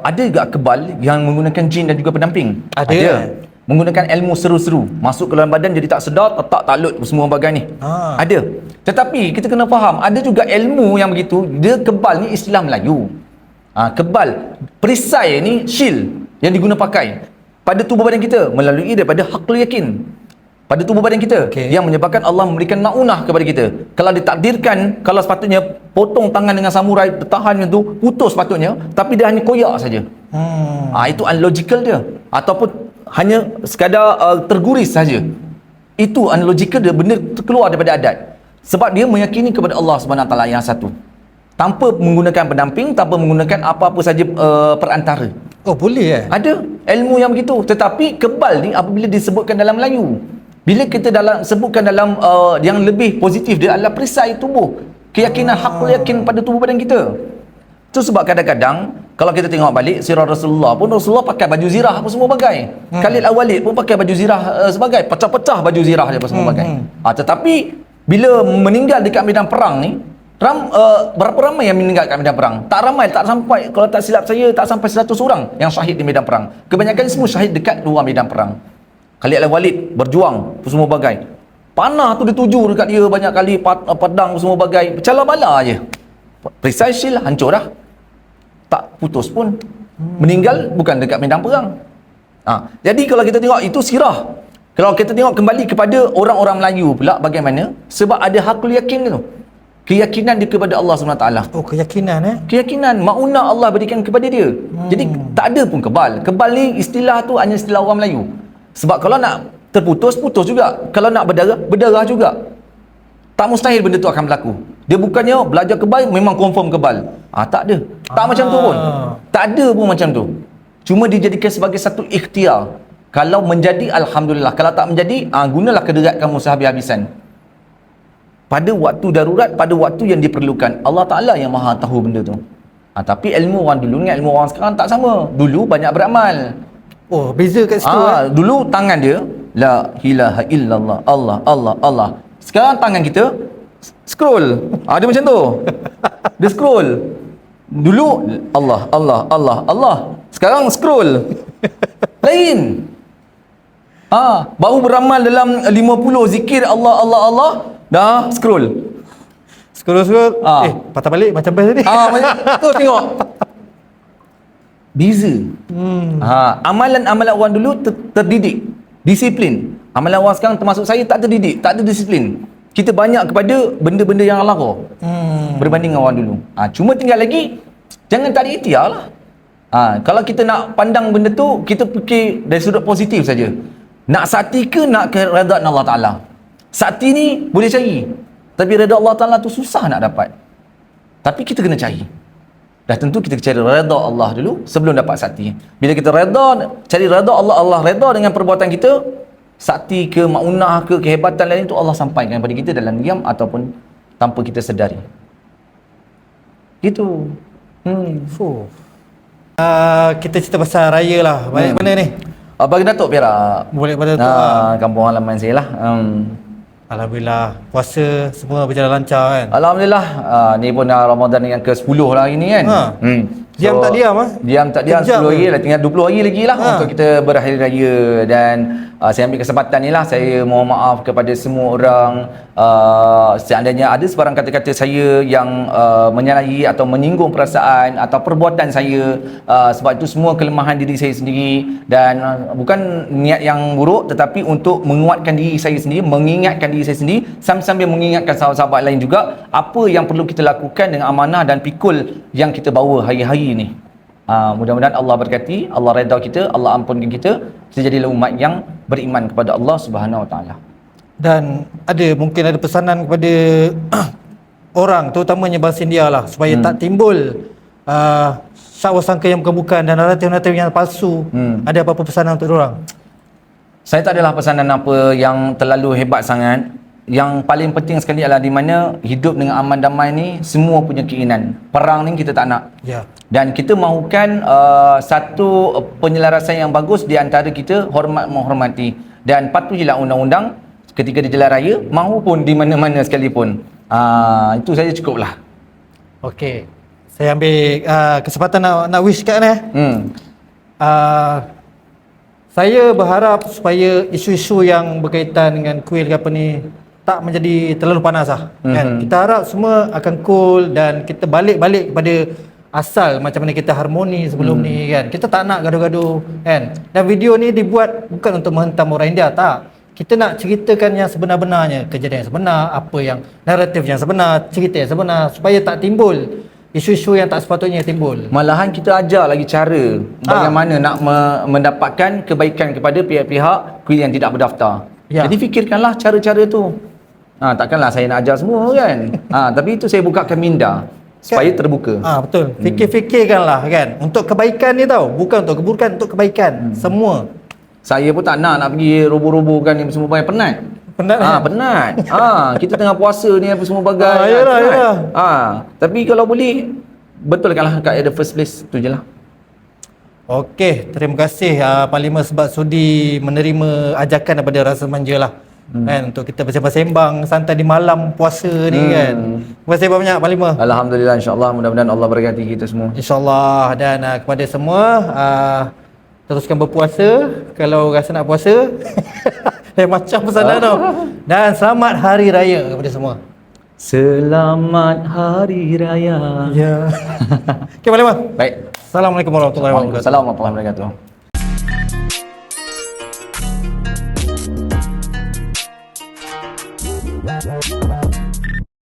ada juga kebal yang menggunakan jin dan juga pendamping. Ada. Menggunakan ilmu seru-seru, masuk ke dalam badan jadi tak sedar, tak talut semua bagai ni. Ada. Tetapi kita kena faham, ada juga ilmu yang begitu, dia kebal ni istilah Melayu. Kebal, perisai ni shield yang diguna pakai pada tubuh badan kita melalui daripada haqul yakin pada tubuh badan kita, yang menyebabkan Allah memberikan maunah kepada kita. Kalau ditakdirkan, kalau sepatutnya potong tangan dengan samurai, tahan itu putus sepatutnya, tapi dia hanya koyak saja. Itu unlogical dia, ataupun hanya sekadar terguris saja. Itu unlogical dia, benda keluar daripada adat. Sebab dia meyakini kepada Allah SWT yang satu, tanpa menggunakan pendamping, tanpa menggunakan apa-apa saja perantara. Oh, boleh Ada ilmu yang begitu. Tetapi kebal ni apabila disebutkan dalam Melayu, bila kita sebutkan dalam yang lebih positif, dia adalah perisai tubuh, keyakinan hakul yakin pada tubuh badan kita. Itu sebab kadang-kadang kalau kita tengok balik sirah Rasulullah pun, Rasulullah pakai baju zirah apa semua bagai. Khalid Al-Walid pun pakai baju zirah sebagai, pecah-pecah baju zirah dia apa semua bagai. Tetapi bila meninggal dekat medan perang ni, berapa ramai yang meninggal kat medan perang? Tak ramai, tak sampai, kalau tak silap saya, tak sampai 100 orang yang syahid di medan perang. Kebanyakan semua syahid dekat luar medan perang. Khalid Al-Walid berjuang semua bagai. Panah tu dituju dekat dia banyak kali, pedang semua bagai, pecahlah bala je. Perisai shield hancur dah. Tak putus pun. Meninggal bukan dekat medan perang. Jadi kalau kita tengok itu sirah. Kalau kita tengok kembali kepada orang-orang Melayu pula bagaimana? Sebab ada hakul yakin tu. Keyakinan dia kepada Allah SWT. Oh, keyakinan Keyakinan, maunah Allah berikan kepada dia. Jadi tak ada pun kebal. Kebal ni istilah tu hanya istilah orang Melayu. Sebab kalau nak terputus, putus juga. Kalau nak berdarah, berdarah juga. Tak mustahil benda tu akan berlaku. Dia bukannya belajar kebal memang confirm kebal. Tak ada. Tak macam tu pun. Tak ada pun macam tu. Cuma dijadikan sebagai satu ikhtiar. Kalau menjadi, alhamdulillah. Kalau tak menjadi, gunalah kederat kamu sehabis-habisan. Pada waktu darurat, pada waktu yang diperlukan. Allah Ta'ala yang maha tahu benda tu. Tapi ilmu orang dulu dengan ilmu orang sekarang tak sama. Dulu banyak beramal. Oh, beza kat situ. Dulu tangan dia la ilaha illallah, Allah, Allah, Allah. Sekarang tangan kita scroll. Dia macam tu. Dia scroll. Dulu Allah, Allah, Allah, Allah. Sekarang scroll. Lain. Baru beramal dalam 50 zikir Allah, Allah, Allah, dah scroll. Scroll. Patah balik macam best tadi. Macam tu tengok. Beza. Amalan-amalan orang dulu terdidik, disiplin. Amalan orang sekarang termasuk saya tak terdidik, tak ada disiplin. Kita banyak kepada benda-benda yang lara berbanding dengan orang dulu. Cuma tinggal lagi jangan tak ada ikhtiar lah. Kalau kita nak pandang benda tu, kita fikir dari sudut positif saja. Nak sakti ke nak keredaan Allah Ta'ala? Sakti ni boleh cari, tapi redha Allah Ta'ala tu susah nak dapat. Tapi kita kena cari. Dah tentu kita cari redha Allah dulu sebelum dapat sakti. Bila kita cari redha Allah, Allah redha dengan perbuatan kita, sakti ke, maunah ke, kehebatan lain itu Allah sampaikan kepada kita dalam diam ataupun tanpa kita sedari. Gitu. Kita cerita pasal raya lah. Banyak benda ni. Bagi Datuk Perak. Boleh pada tu lah. Kampung halaman saya lah. Alhamdulillah, puasa semua berjalan lancar kan. Alhamdulillah. Ni pun dah Ramadan yang ke-10 lah hari ni kan. Diam tak diam Diam tak diam, Kejap 10 hari lah, tinggal 20 hari lagi lah untuk kita berakhir raya. Dan saya ambil kesempatan ni lah, saya mohon maaf kepada semua orang seandainya ada sebarang kata-kata saya yang menyalahi atau menyinggung perasaan atau perbuatan saya, sebab itu semua kelemahan diri saya sendiri dan bukan niat yang buruk, tetapi untuk menguatkan diri saya sendiri, mengingatkan diri saya sendiri, sambil mengingatkan sahabat-sahabat lain juga apa yang perlu kita lakukan dengan amanah dan pikul yang kita bawa hari-hari ni. Mudah-mudahan Allah berkati, Allah redha kita, Allah ampunkan kita jadilah umat yang beriman kepada Allah Subhanahu Wa Taala. Dan mungkin ada pesanan kepada orang, terutamanya bangsa India lah, supaya tak timbul sangka yang bukan-bukan dan naratif-naratif yang palsu. Ada apa-apa pesanan untuk orang? Saya tak adalah pesanan apa yang terlalu hebat sangat. Yang paling penting sekali adalah di mana hidup dengan aman damai ni semua punya keinginan. Perang ni kita tak nak. Ya. Dan kita mahukan satu penyelarasan yang bagus di antara kita, hormat menghormati, dan patuhilah undang-undang ketika di jalan raya mahupun di mana-mana sekalipun. Itu saja cukuplah. Okey. Saya ambil kesempatan nak wish kat ni. Saya berharap supaya isu-isu yang berkaitan dengan kuil ke apa ni tak menjadi terlalu panas lah. Kan? Kita harap semua akan cool dan kita balik kepada asal macam mana kita harmoni sebelum ni kan. Kita tak nak gaduh-gaduh kan. Dan video ni dibuat bukan untuk menghentam orang India, tak. Kita nak ceritakan yang sebenar-benarnya, kejadian yang sebenar, apa yang naratif yang sebenar, cerita yang sebenar, supaya tak timbul isu-isu yang tak sepatutnya timbul. Malahan kita ajar lagi cara bagaimana nak mendapatkan kebaikan kepada pihak-pihak kuil yang tidak berdaftar. Ya. Jadi fikirkanlah cara-cara tu. Takkanlah saya nak ajar semua kan. Tapi itu saya bukakan minda supaya terbuka. Betul. Fikir-fikirkanlah kan. Untuk kebaikan ni tau, bukan untuk keburukan, untuk kebaikan semua. Saya pun tak nak pergi roboh-robohkan ni semua bagai penat. Penat. Kita tengah puasa ni apa semua bagai. Yalah. Tapi kalau boleh betulkanlah kat the first place, tu je lah. Okey, terima kasih Parlimen sebab sudi menerima ajakan daripada Rasa Manja lah. Kan, untuk kita bersembang santai di malam puasa ni kan. Terima kasih banyak Parlimen. Alhamdulillah, insya-Allah, mudah-mudahan Allah berkati kita semua. InsyaAllah. Dan kepada semua, teruskan berpuasa kalau rasa nak puasa. Macam pesanan tau. Dan selamat Hari Raya kepada semua. Selamat Hari Raya. Ya. Okey Parlimen. Baik. Assalamualaikum warahmatullahi wabarakatuh. Waalaikumsalam warahmatullahi wabarakatuh.